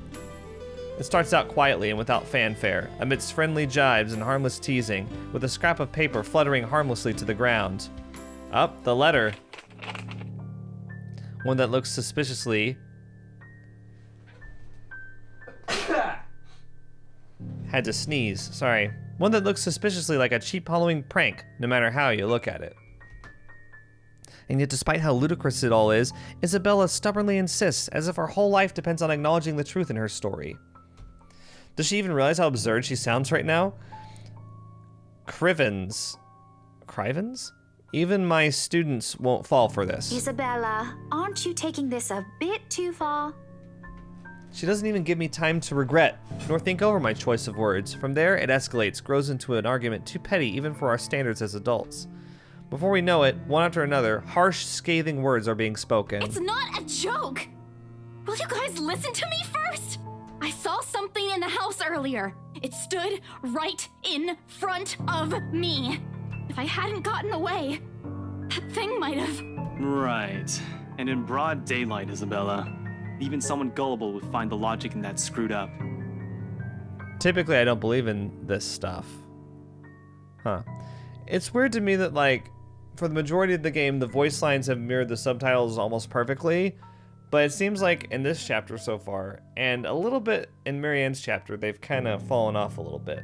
It starts out quietly and without fanfare, amidst friendly jibes and harmless teasing, with a scrap of paper fluttering harmlessly to the ground. Up, the letter. One that looks suspiciously... Had to sneeze, sorry. One that looks suspiciously like a cheap Halloween prank, no matter how you look at it. And yet, despite how ludicrous it all is, Isabella stubbornly insists, as if her whole life depends on acknowledging the truth in her story. Does she even realize how absurd she sounds right now? Crivens? Even my students won't fall for this. Isabella, aren't you taking this a bit too far? She doesn't even give me time to regret, nor think over my choice of words. From there, it escalates, grows into an argument too petty even for our standards as adults. Before we know it, one after another, harsh, scathing words are being spoken. It's not a joke! Will you guys listen to me first? I saw something in the house earlier. It stood right in front of me. If I hadn't gotten away, that thing might have... Right. And in broad daylight, Isabella. Even someone gullible would find the logic in that screwed up. Typically, I don't believe in this stuff. Huh. It's weird to me that, like, for the majority of the game, the voice lines have mirrored the subtitles almost perfectly, but it seems like in this chapter so far, and a little bit in Marianne's chapter, they've kind of fallen off a little bit.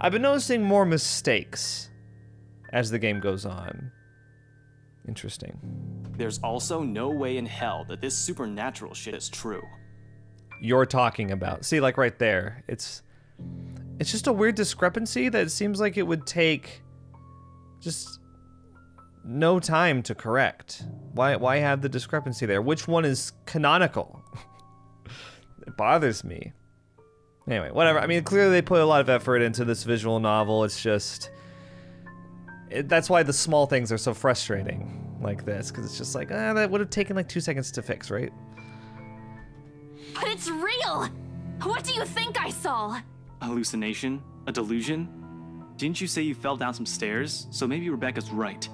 I've been noticing more mistakes as the game goes on. Interesting. There's also no way in hell that this supernatural shit is true. You're talking about. See, like right there. It's just a weird discrepancy that it seems like it would take just no time to correct. Why have the discrepancy there? Which one is canonical? It bothers me. Anyway, whatever. I mean, clearly they put a lot of effort into this visual novel. It's just... that's why the small things are so frustrating like this, because it's just like, that would have taken like 2 seconds to fix, right? But it's real! What do you think I saw? A hallucination? A delusion? Didn't you say you fell down some stairs? So maybe Rebecca's right.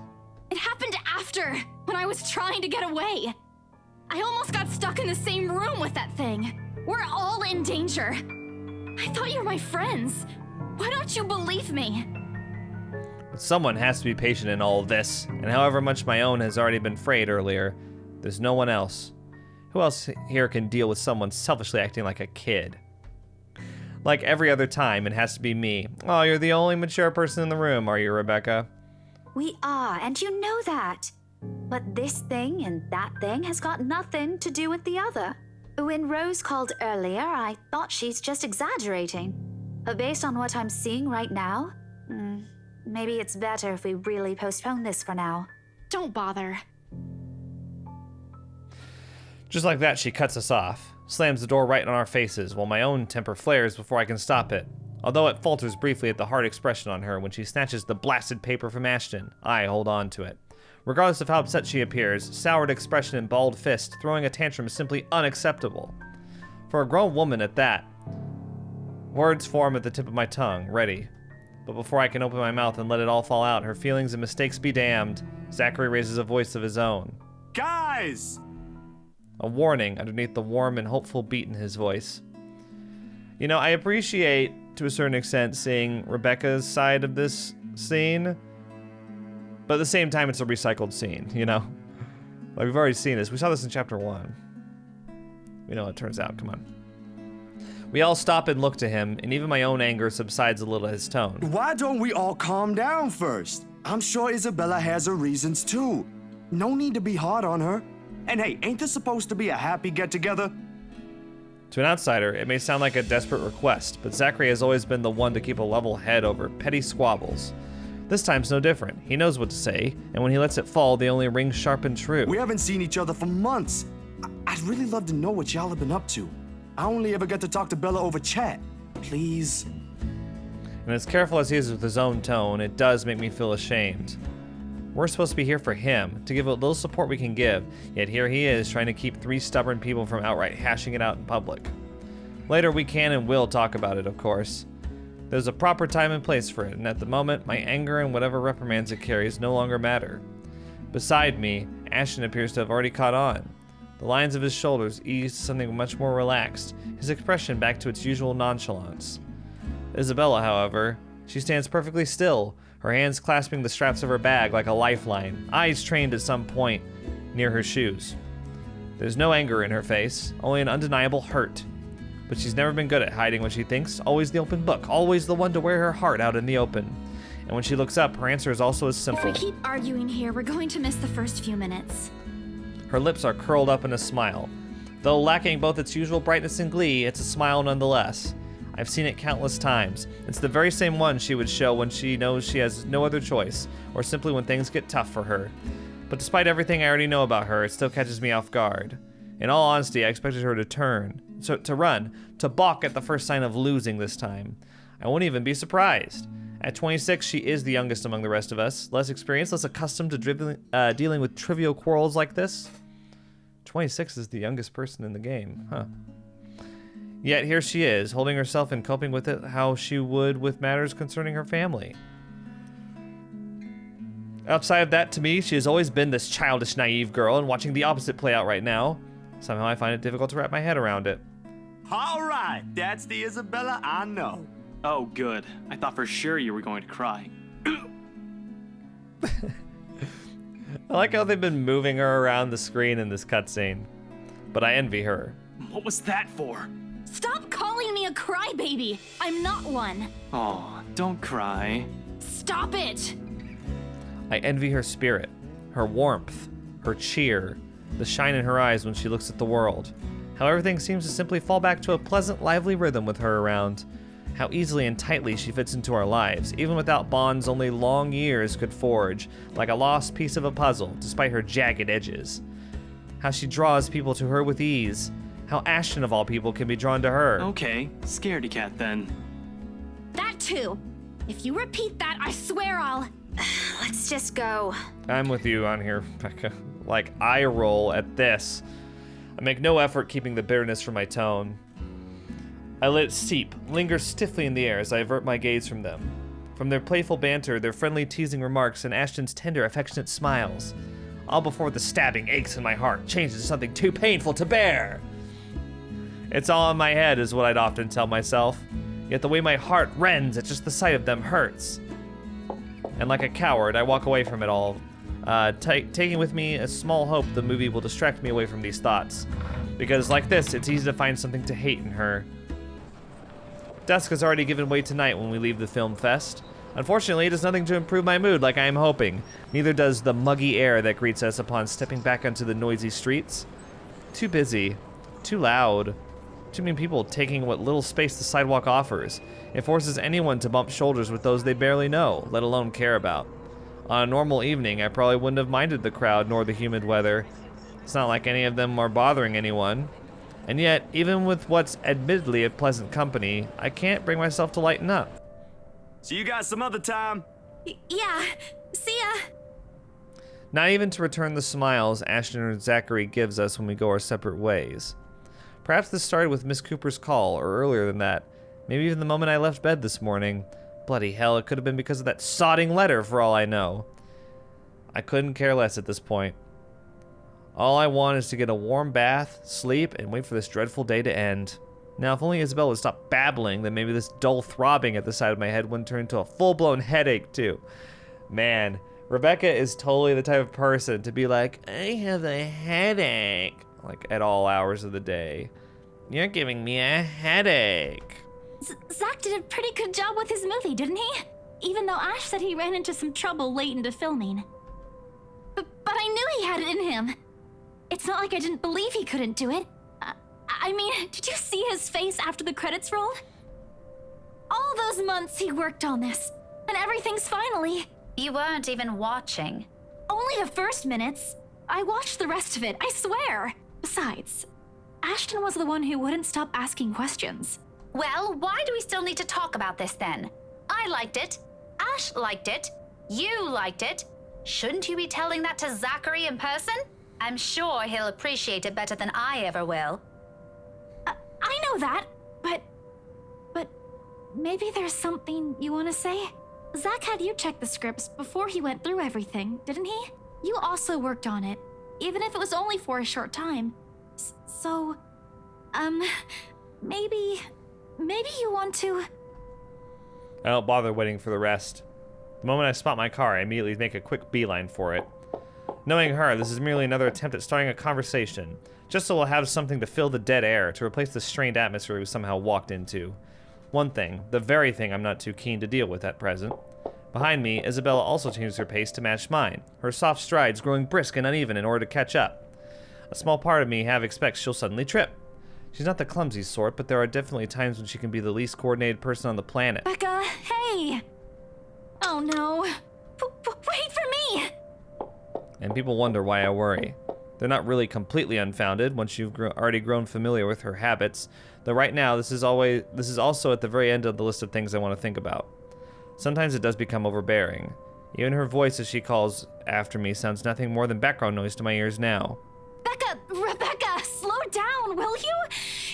It happened after, when I was trying to get away. I almost got stuck in the same room with that thing. We're all in danger. I thought you were my friends. Why don't you believe me? But someone has to be patient in all of this, and however much my own has already been frayed earlier, there's no one else. Who else here can deal with someone selfishly acting like a kid? Like every other time, it has to be me. Oh, you're the only mature person in the room, are you, Rebecca? We are, and you know that. But this thing and that thing has got nothing to do with the other. When Rose called earlier, I thought she's just exaggerating. But based on what I'm seeing right now, maybe it's better if we really postpone this for now. Don't bother. Just like that, she cuts us off, slams the door right in our faces, while my own temper flares before I can stop it. Although it falters briefly at the hard expression on her when she snatches the blasted paper from Ashton, I hold on to it. Regardless of how upset she appears, soured expression and balled fist, throwing a tantrum is simply unacceptable. For a grown woman at that. Words form at the tip of my tongue, ready. But before I can open my mouth and let it all fall out, her feelings and mistakes be damned, Zachary raises a voice of his own. Guys! A warning underneath the warm and hopeful beat in his voice. You know, I appreciate, to a certain extent, seeing Rebecca's side of this scene, but at the same time, it's a recycled scene, you know? Like, we've already seen this. We saw this in chapter 1. We know how it turns out. Come on. We all stop and look to him, and even my own anger subsides a little at his tone. Why don't we all calm down first? I'm sure Isabella has her reasons too. No need to be hard on her. And hey, ain't this supposed to be a happy get-together? To an outsider, it may sound like a desperate request, but Zachary has always been the one to keep a level head over petty squabbles. This time's no different. He knows what to say, and when he lets it fall, they only ring sharp and true. We haven't seen each other for months. I'd really love to know what y'all have been up to. I only ever get to talk to Bella over chat. Please. And as careful as he is with his own tone, it does make me feel ashamed. We're supposed to be here for him, to give what little support we can give, yet here he is trying to keep 3 stubborn people from outright hashing it out in public. Later we can and will talk about it, of course. There's a proper time and place for it, and at the moment, my anger and whatever reprimands it carries no longer matter. Beside me, Ashton appears to have already caught on. The lines of his shoulders eased to something much more relaxed, his expression back to its usual nonchalance. Isabella, however, she stands perfectly still, her hands clasping the straps of her bag like a lifeline, eyes trained at some point near her shoes. There's no anger in her face, only an undeniable hurt. But she's never been good at hiding what she thinks, always the open book, always the one to wear her heart out in the open. And when she looks up, her answer is also as simple. If we keep arguing here, we're going to miss the first few minutes. Her lips are curled up in a smile. Though lacking both its usual brightness and glee, it's a smile nonetheless. I've seen it countless times. It's the very same one she would show when she knows she has no other choice, or simply when things get tough for her. But despite everything I already know about her, it still catches me off guard. In all honesty, I expected her to run, to balk at the first sign of losing this time. I won't even be surprised. At 26, she is the youngest among the rest of us, less experienced, less accustomed to dealing with trivial quarrels like this. 26 is the youngest person in the game, huh? Yet here she is, holding herself and coping with it how she would with matters concerning her family. Outside of that, to me, she has always been this childish, naive girl, and watching the opposite play out right now, somehow I find it difficult to wrap my head around it. All right, that's the Isabella I know. Oh, good. I thought for sure you were going to cry. I like how they've been moving her around the screen in this cutscene, but I envy her. What was that for? Stop calling me a crybaby! I'm not one! Oh, don't cry. Stop it! I envy her spirit, her warmth, her cheer, the shine in her eyes when she looks at the world. How everything seems to simply fall back to a pleasant, lively rhythm with her around. How easily and tightly she fits into our lives, even without bonds only long years could forge, like a lost piece of a puzzle, despite her jagged edges. How she draws people to her with ease. How Ashton of all people can be drawn to her. Okay, scaredy cat then. That too. If you repeat that, I swear I'll... Let's just go. I'm with you on here, Becca. Like, I roll at this. I make no effort keeping the bitterness from my tone. I let it seep, linger stiffly in the air as I avert my gaze from them. From their playful banter, their friendly teasing remarks, and Ashton's tender, affectionate smiles. All before the stabbing aches in my heart changes to something too painful to bear. It's all in my head is what I'd often tell myself. Yet the way my heart rends at just the sight of them hurts. And like a coward, I walk away from it all, taking with me a small hope the movie will distract me away from these thoughts. Because like this, it's easy to find something to hate in her. Dusk has already given way to night when we leave the film fest. Unfortunately, it does nothing to improve my mood like I am hoping. Neither does the muggy air that greets us upon stepping back onto the noisy streets. Too busy, too loud, too many people taking what little space the sidewalk offers. It forces anyone to bump shoulders with those they barely know, let alone care about. On a normal evening, I probably wouldn't have minded the crowd nor the humid weather. It's not like any of them are bothering anyone. And yet, even with what's admittedly a pleasant company, I can't bring myself to lighten up. See you guys some other time. Yeah, see ya. Not even to return the smiles Ashton and Zachary gives us when we go our separate ways. Perhaps this started with Miss Cooper's call, or earlier than that. Maybe even the moment I left bed this morning. Bloody hell, it could have been because of that sodding letter for all I know. I couldn't care less at this point. All I want is to get a warm bath, sleep, and wait for this dreadful day to end. Now, if only Isabella would stop babbling, then maybe this dull throbbing at the side of my head wouldn't turn into a full-blown headache, too. Man, Rebecca is totally the type of person to be like, I have a headache, like at all hours of the day. You're giving me a headache. Zach did a pretty good job with his movie, didn't he? Even though Ash said he ran into some trouble late into filming. But I knew he had it in him. It's not like I didn't believe he couldn't do it. I mean, did you see his face after the credits rolled? All those months he worked on this, and everything's finally... You weren't even watching. Only the first minutes. I watched the rest of it, I swear. Besides, Ashton was the one who wouldn't stop asking questions. Well, why do we still need to talk about this then? I liked it. Ash liked it. You liked it. Shouldn't you be telling that to Zachary in person? I'm sure he'll appreciate it better than I ever will. I know that, but maybe there's something you want to say? Zach had you check the scripts before he went through everything, didn't he? You also worked on it, even if it was only for a short time. So, maybe you want to... I don't bother waiting for the rest. The moment I spot my car, I immediately make a quick beeline for it. Knowing her, this is merely another attempt at starting a conversation, just so we'll have something to fill the dead air, to replace the strained atmosphere we somehow walked into. One thing, the very thing I'm not too keen to deal with at present. Behind me, Isabella also changes her pace to match mine, her soft strides growing brisk and uneven in order to catch up. A small part of me half expects she'll suddenly trip. She's not the clumsy sort, but there are definitely times when she can be the least coordinated person on the planet. Becca, hey! Oh no. Wait for me! And people wonder why I worry. They're not really completely unfounded once you've already grown familiar with her habits, though right now this is also at the very end of the list of things I want to think about. Sometimes it does become overbearing. Even her voice as she calls after me sounds nothing more than background noise to my ears now. Rebecca, slow down, will you?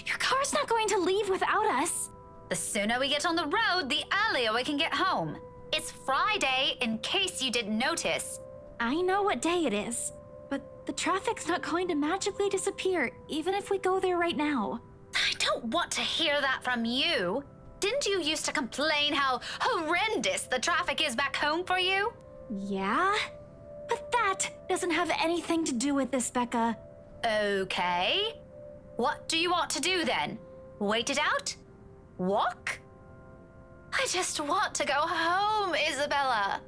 Your car's not going to leave without us. The sooner we get on the road, the earlier we can get home. It's Friday, in case you didn't notice. I know what day it is, but the traffic's not going to magically disappear, even if we go there right now. I don't want to hear that from you. Didn't you used to complain how horrendous the traffic is back home for you? Yeah? But that doesn't have anything to do with this, Becca. Okay. What do you want to do then? Wait it out? Walk? I just want to go home, Isabella.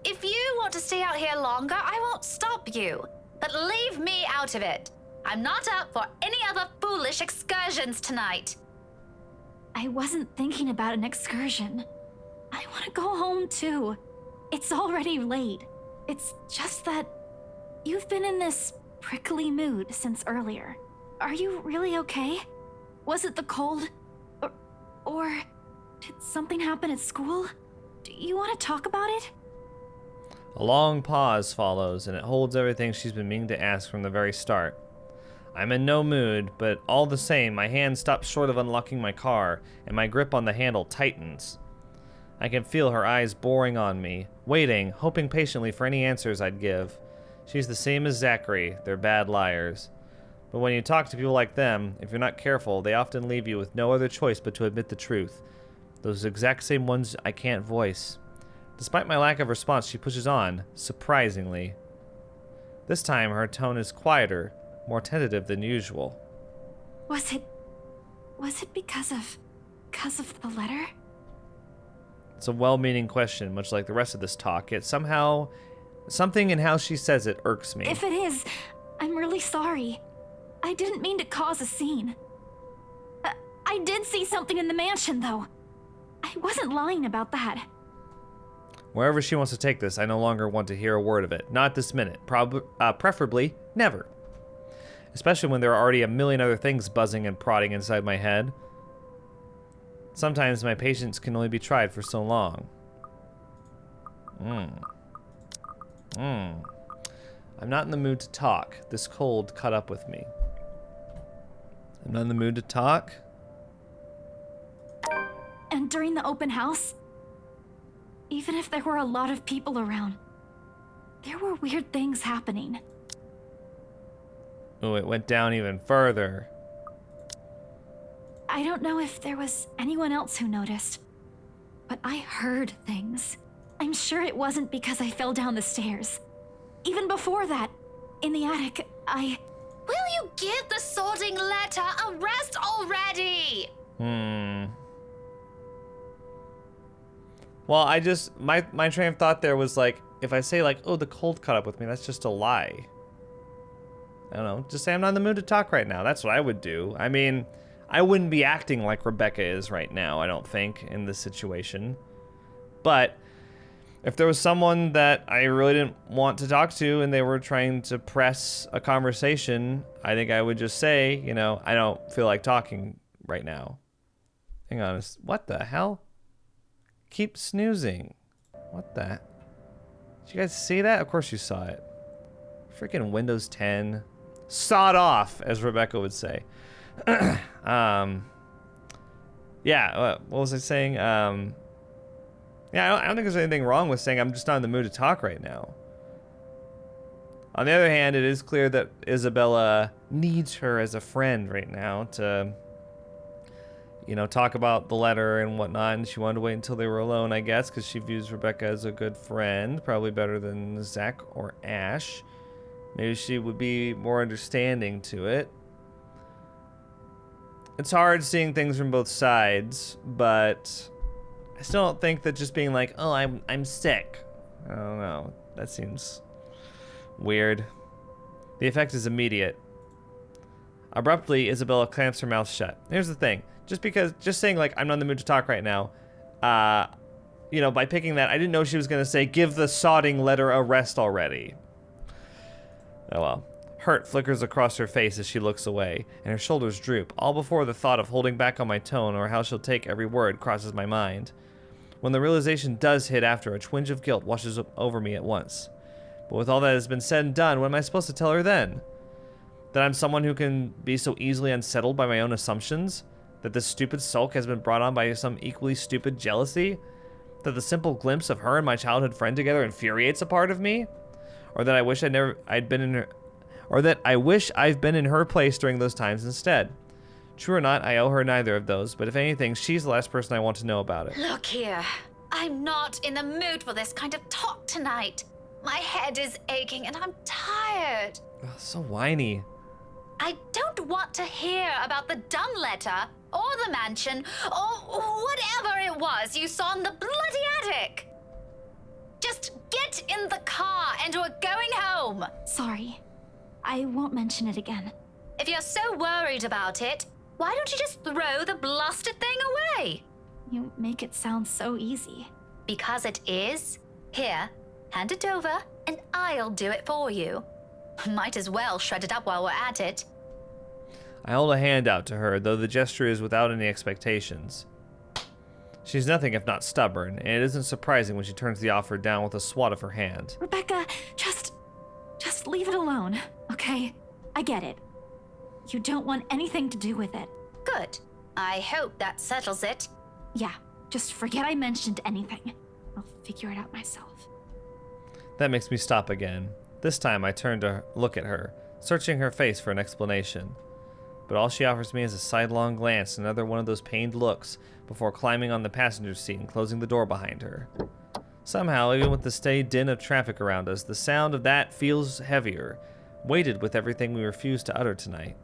If you want to stay out here longer, I won't stop you. But leave me out of it. I'm not up for any other foolish excursions tonight. I wasn't thinking about an excursion. I want to go home too. It's already late. It's just that you've been in this prickly mood since earlier. Are you really okay? Was it the cold? Or did something happen at school? Do you want to talk about it? A long pause follows, and it holds everything she's been meaning to ask from the very start. I'm in no mood, but all the same, my hand stops short of unlocking my car, and my grip on the handle tightens. I can feel her eyes boring on me, waiting, hoping patiently for any answers I'd give. She's the same as Zachary, they're bad liars. But when you talk to people like them, if you're not careful, they often leave you with no other choice but to admit the truth. Those exact same ones I can't voice. Despite my lack of response, she pushes on, surprisingly. This time, her tone is quieter, more tentative than usual. Was it because of the letter? It's a well-meaning question, much like the rest of this talk, yet somehow, something in how she says it irks me. If it is, I'm really sorry. I didn't mean to cause a scene. I did see something in the mansion, though. I wasn't lying about that. Wherever she wants to take this, I no longer want to hear a word of it. Not this minute. Preferably, never. Especially when there are already a million other things buzzing and prodding inside my head. Sometimes my patience can only be tried for so long. I'm not in the mood to talk. This cold caught up with me. I'm not in the mood to talk. And during the open house, even if there were a lot of people around, there were weird things happening. Oh, it went down even further. I don't know if there was anyone else who noticed, but I heard things. I'm sure it wasn't because I fell down the stairs. Even before that, in the attic, Will you give the sorting letter a rest already? Well, my train of thought there was like, if I say like, oh, the cold caught up with me, that's just a lie. I don't know, just say I'm not in the mood to talk right now. That's what I would do. I mean, I wouldn't be acting like Rebecca is right now, I don't think, in this situation. But if there was someone that I really didn't want to talk to and they were trying to press a conversation, I think I would just say, you know, I don't feel like talking right now. Hang on, what the hell? Keep snoozing. What the? Did you guys see that? Of course you saw it. Freaking Windows 10. Sawed off, as Rebecca would say. Yeah, what was I saying? Yeah, I don't think there's anything wrong with saying I'm just not in the mood to talk right now. On the other hand, it is clear that Isabella needs her as a friend right now to, you know, talk about the letter and whatnot, and she wanted to wait until they were alone, I guess, because she views Rebecca as a good friend, probably better than Zach or Ash. Maybe she would be more understanding to it. It's hard seeing things from both sides, but I still don't think that just being like, oh, I'm sick. I don't know. That seems weird. The effect is immediate. Abruptly, Isabella clamps her mouth shut. Here's the thing. Just saying like, I'm not in the mood to talk right now, you know, by picking that, I didn't know she was going to say, give the sodding letter a rest already. Oh well. Hurt flickers across her face as she looks away, and her shoulders droop, all before the thought of holding back on my tone or how she'll take every word crosses my mind. When the realization does hit after, a twinge of guilt washes over me at once. But with all that has been said and done, what am I supposed to tell her then? That I'm someone who can be so easily unsettled by my own assumptions? That this stupid sulk has been brought on by some equally stupid jealousy? That the simple glimpse of her and my childhood friend together infuriates a part of me? Or that I wish I've been in her place during those times instead. True or not, I owe her neither of those, but if anything, she's the last person I want to know about it. Look here. I'm not in the mood for this kind of talk tonight. My head is aching and I'm tired. Ugh, so whiny. I don't want to hear about the dumb letter, or the mansion, or whatever it was you saw in the bloody attic. Just get in the car and we're going home. Sorry. I won't mention it again. If you're so worried about it, why don't you just throw the blasted thing away? You make it sound so easy. Because it is. Here, hand it over and I'll do it for you. Might as well shred it up while we're at it. I hold a hand out to her, though the gesture is without any expectations. She's nothing if not stubborn, and it isn't surprising when she turns the offer down with a swat of her hand. Rebecca, just leave it alone, okay? I get it. You don't want anything to do with it. Good. I hope that settles it. Yeah, just forget I mentioned anything. I'll figure it out myself. That makes me stop again. This time I turn to look at her, searching her face for an explanation. But all she offers me is a sidelong glance and another one of those pained looks before climbing on the passenger seat and closing the door behind her. Somehow, even with the steady din of traffic around us, the sound of that feels heavier, weighted with everything we refuse to utter tonight.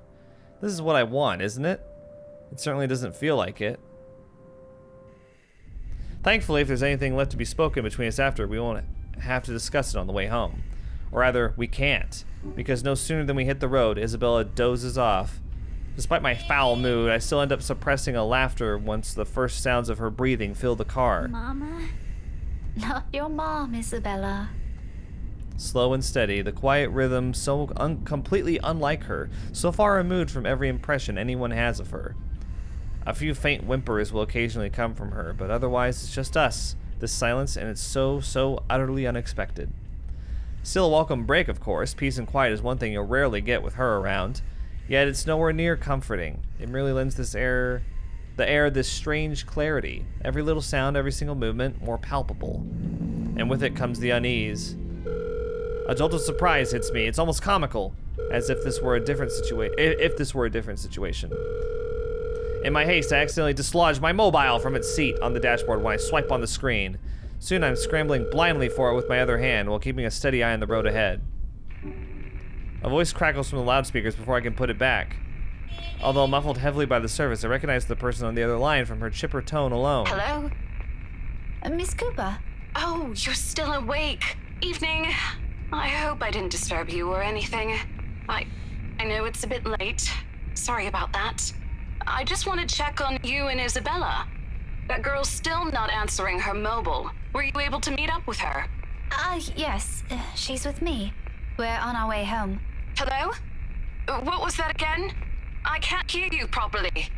This is what I want, isn't it? It certainly doesn't feel like it. Thankfully, if there's anything left to be spoken between us after, we won't have to discuss it on the way home. Or rather, we can't, because no sooner than we hit the road, Isabella dozes off. Despite my foul mood, I still end up suppressing a laughter once the first sounds of her breathing fill the car. Mama? Not your mom, Isabella. Slow and steady, the quiet rhythm so completely unlike her, so far removed from every impression anyone has of her. A few faint whimpers will occasionally come from her, but otherwise it's just us, this silence, and it's so utterly unexpected. Still a welcome break, of course. Peace and quiet is one thing you'll rarely get with her around. Yet it's nowhere near comforting. It merely lends the air this strange clarity. Every little sound, every single movement, more palpable. And with it comes the unease. A jolt of surprise hits me. It's almost comical, as if this were a different situation. In my haste, I accidentally dislodge my mobile from its seat on the dashboard when I swipe on the screen. Soon I'm scrambling blindly for it with my other hand while keeping a steady eye on the road ahead. A voice crackles from the loudspeakers before I can put it back. Although muffled heavily by the service, I recognize the person on the other line from her chipper tone alone. Hello? Miss Cooper. Oh, you're still awake. Evening. I hope I didn't disturb you or anything. I know it's a bit late. Sorry about that. I just want to check on you and Isabella. That girl's still not answering her mobile. Were you able to meet up with her? Yes. She's with me. We're on our way home. Hello? What was that again? I can't hear you properly.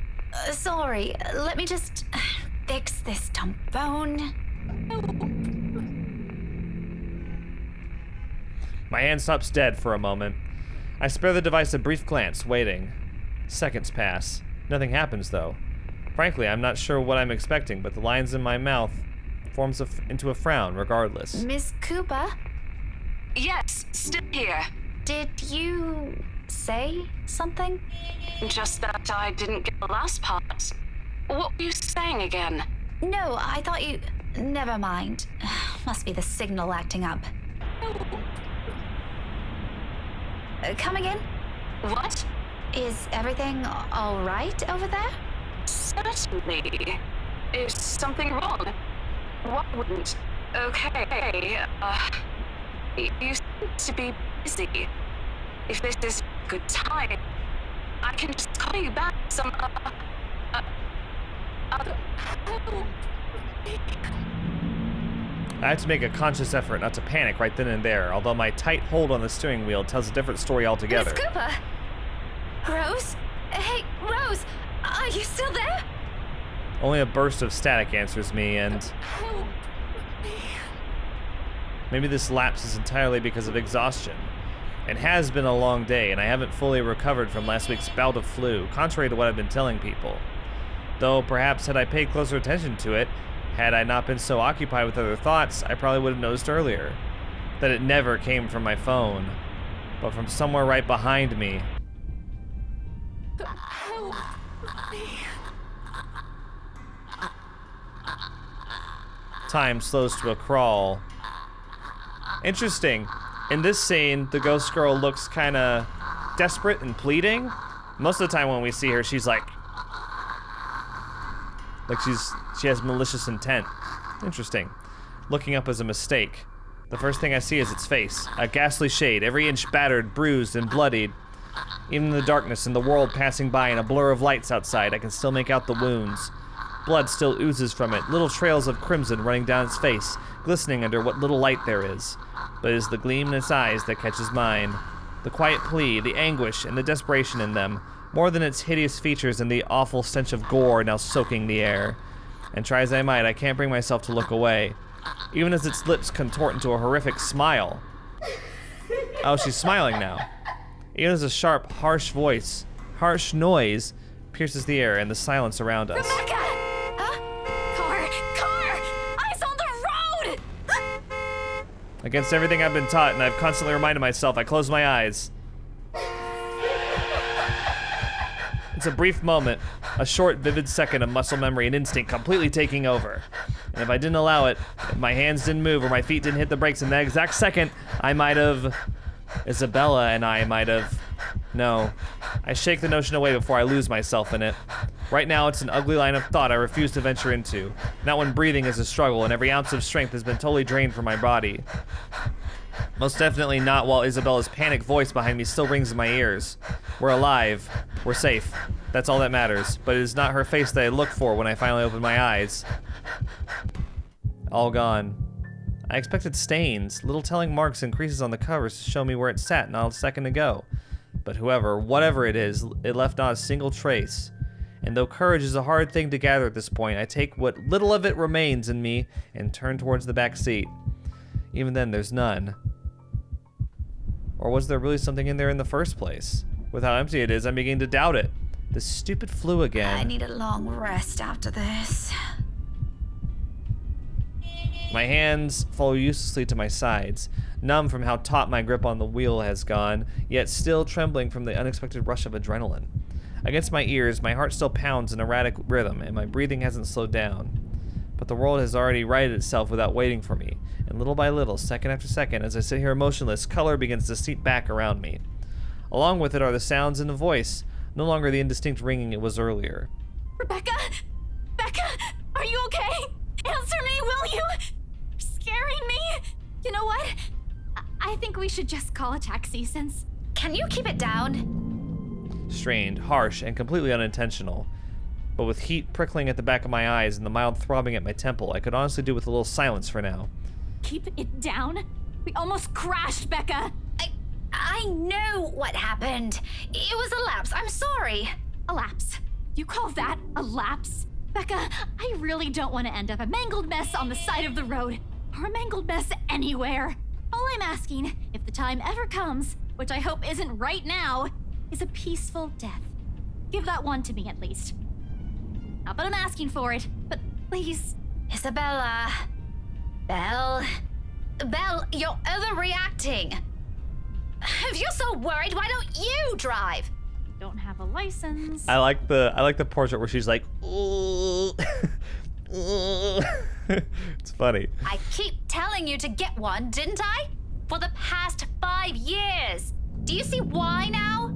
Sorry. Let me just fix this dumb phone. My hand stops dead for a moment. I spare the device a brief glance, waiting. Seconds pass. Nothing happens, though. Frankly, I'm not sure what I'm expecting, but the lines in my mouth forms into a frown regardless. Miss Cooper? Yes, still here. Did you say something? Just that I didn't get the last part. What were you saying again? No, I thought you... Never mind. Must be the signal acting up. Come again? What? Is everything all right over there? Certainly. Is something wrong? What wouldn't? Okay, you seem to be busy. If this is a good time, I can just call you back some, I have to make a conscious effort not to panic right then and there, although my tight hold on the steering wheel tells a different story altogether. Miss Cooper! Rose? Hey, Rose! Are you still there? Only a burst of static answers me, and... maybe this lapse is entirely because of exhaustion. It has been a long day, and I haven't fully recovered from last week's bout of flu, contrary to what I've been telling people. Though, perhaps had I paid closer attention to it, had I not been so occupied with other thoughts, I probably would have noticed earlier that it never came from my phone, but from somewhere right behind me. Time slows to a crawl. Interesting. In this scene, the ghost girl looks kind of desperate and pleading. Most of the time when we see her, she's like she has malicious intent. Interesting. Looking up is a mistake. The first thing I see is its face, a ghastly shade, every inch battered, bruised, and bloodied. Even in the darkness and the world passing by in a blur of lights outside, I can still make out the wounds. Blood still oozes from it, little trails of crimson running down its face, glistening under what little light there is. But it is the gleam in its eyes that catches mine. The quiet plea, the anguish, and the desperation in them, more than its hideous features and the awful stench of gore now soaking the air. And try as I might, I can't bring myself to look away, even as its lips contort into a horrific smile. Oh, she's smiling now. Even as a sharp, harsh noise pierces the air and the silence around us. Rebecca! Car! Eyes on the road! Against everything I've been taught, and I've constantly reminded myself, I close my eyes. It's a brief moment, a short, vivid second of muscle memory and instinct completely taking over. And if I didn't allow it, if my hands didn't move or my feet didn't hit the brakes in that exact second, I might have... Isabella and I might have... No. I shake the notion away before I lose myself in it. Right now, it's an ugly line of thought I refuse to venture into. Not when breathing is a struggle and every ounce of strength has been totally drained from my body. Most definitely not while Isabella's panicked voice behind me still rings in my ears. We're alive. We're safe. That's all that matters. But it is not her face that I look for when I finally open my eyes. All gone. I expected stains, little telling marks and creases on the covers to show me where it sat not a second ago. But whatever it is, it left not a single trace. And though courage is a hard thing to gather at this point, I take what little of it remains in me and turn towards the back seat. Even then, there's none. Or was there really something in there in the first place? With how empty it is, I'm beginning to doubt it. The stupid flu again. I need a long rest after this. My hands fall uselessly to my sides, numb from how taut my grip on the wheel has gone, yet still trembling from the unexpected rush of adrenaline. Against my ears, my heart still pounds in erratic rhythm, and my breathing hasn't slowed down. But the world has already righted itself without waiting for me, and little by little, second after second, as I sit here motionless, color begins to seep back around me. Along with it are the sounds and the voice, no longer the indistinct ringing it was earlier. Rebecca? Becca, are you okay? Answer me, will you? You're scaring me. You know what? I think we should just call a taxi since... Can you keep it down? Strained, harsh, and completely unintentional. But with heat prickling at the back of my eyes and the mild throbbing at my temple, I could honestly do with a little silence for now. Keep it down? We almost crashed, Becca. I know what happened. It was a lapse. I'm sorry. A lapse? You call that a lapse? Becca, I really don't want to end up a mangled mess on the side of the road, or a mangled mess anywhere. All I'm asking, if the time ever comes, which I hope isn't right now, is a peaceful death. Give that one to me at least. Not that I'm asking for it, but please. Isabella. Belle, you're overreacting. If you're so worried, why don't you drive? Don't have a license. I like the portrait where she's like, ooh. It's funny. I keep telling you to get one, didn't I? For the past 5 years. Do you see why now?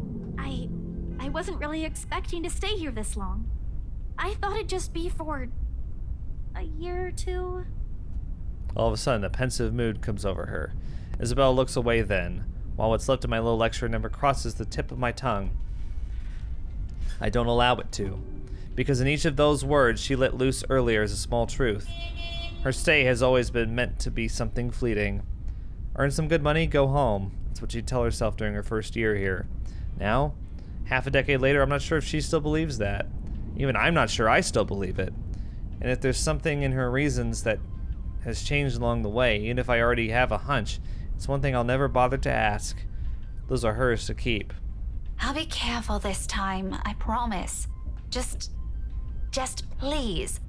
I wasn't really expecting to stay here this long. I thought it'd just be for a year or two. All of a sudden, a pensive mood comes over her. Isabel looks away then, while what's left of my little lecture never crosses the tip of my tongue. I don't allow it to, because in each of those words she let loose earlier is a small truth. Her stay has always been meant to be something fleeting. Earn some good money, go home. That's what she'd tell herself during her first year here. Now, half a decade later, I'm not sure if she still believes that. Even I'm not sure I still believe it. And if there's something in her reasons that has changed along the way, even if I already have a hunch, it's one thing I'll never bother to ask. Those are hers to keep. I'll be careful this time, I promise. Just please,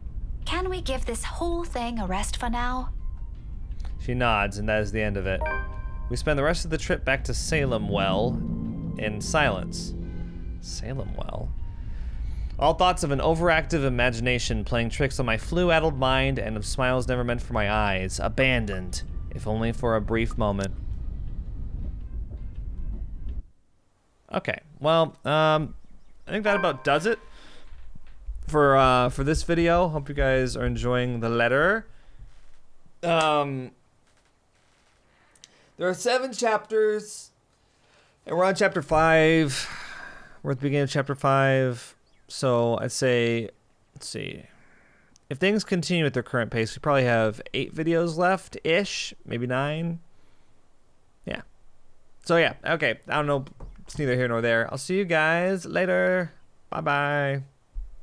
can we give this whole thing a rest for now? She nods, and that is the end of it. We spend the rest of the trip back to Salem Well in silence. Salem Well? All thoughts of an overactive imagination playing tricks on my flu-addled mind and of smiles never meant for my eyes, abandoned, if only for a brief moment. Okay, well, I think that about does it for this video. Hope you guys are enjoying the letter. There are 7 chapters, and we're on chapter 5. We're at the beginning of chapter 5, so I'd say, let's see. If things continue at their current pace, we probably have 8 videos left-ish, maybe 9. Yeah. So yeah, okay, I don't know. It's neither here nor there. I'll see you guys later. Bye-bye.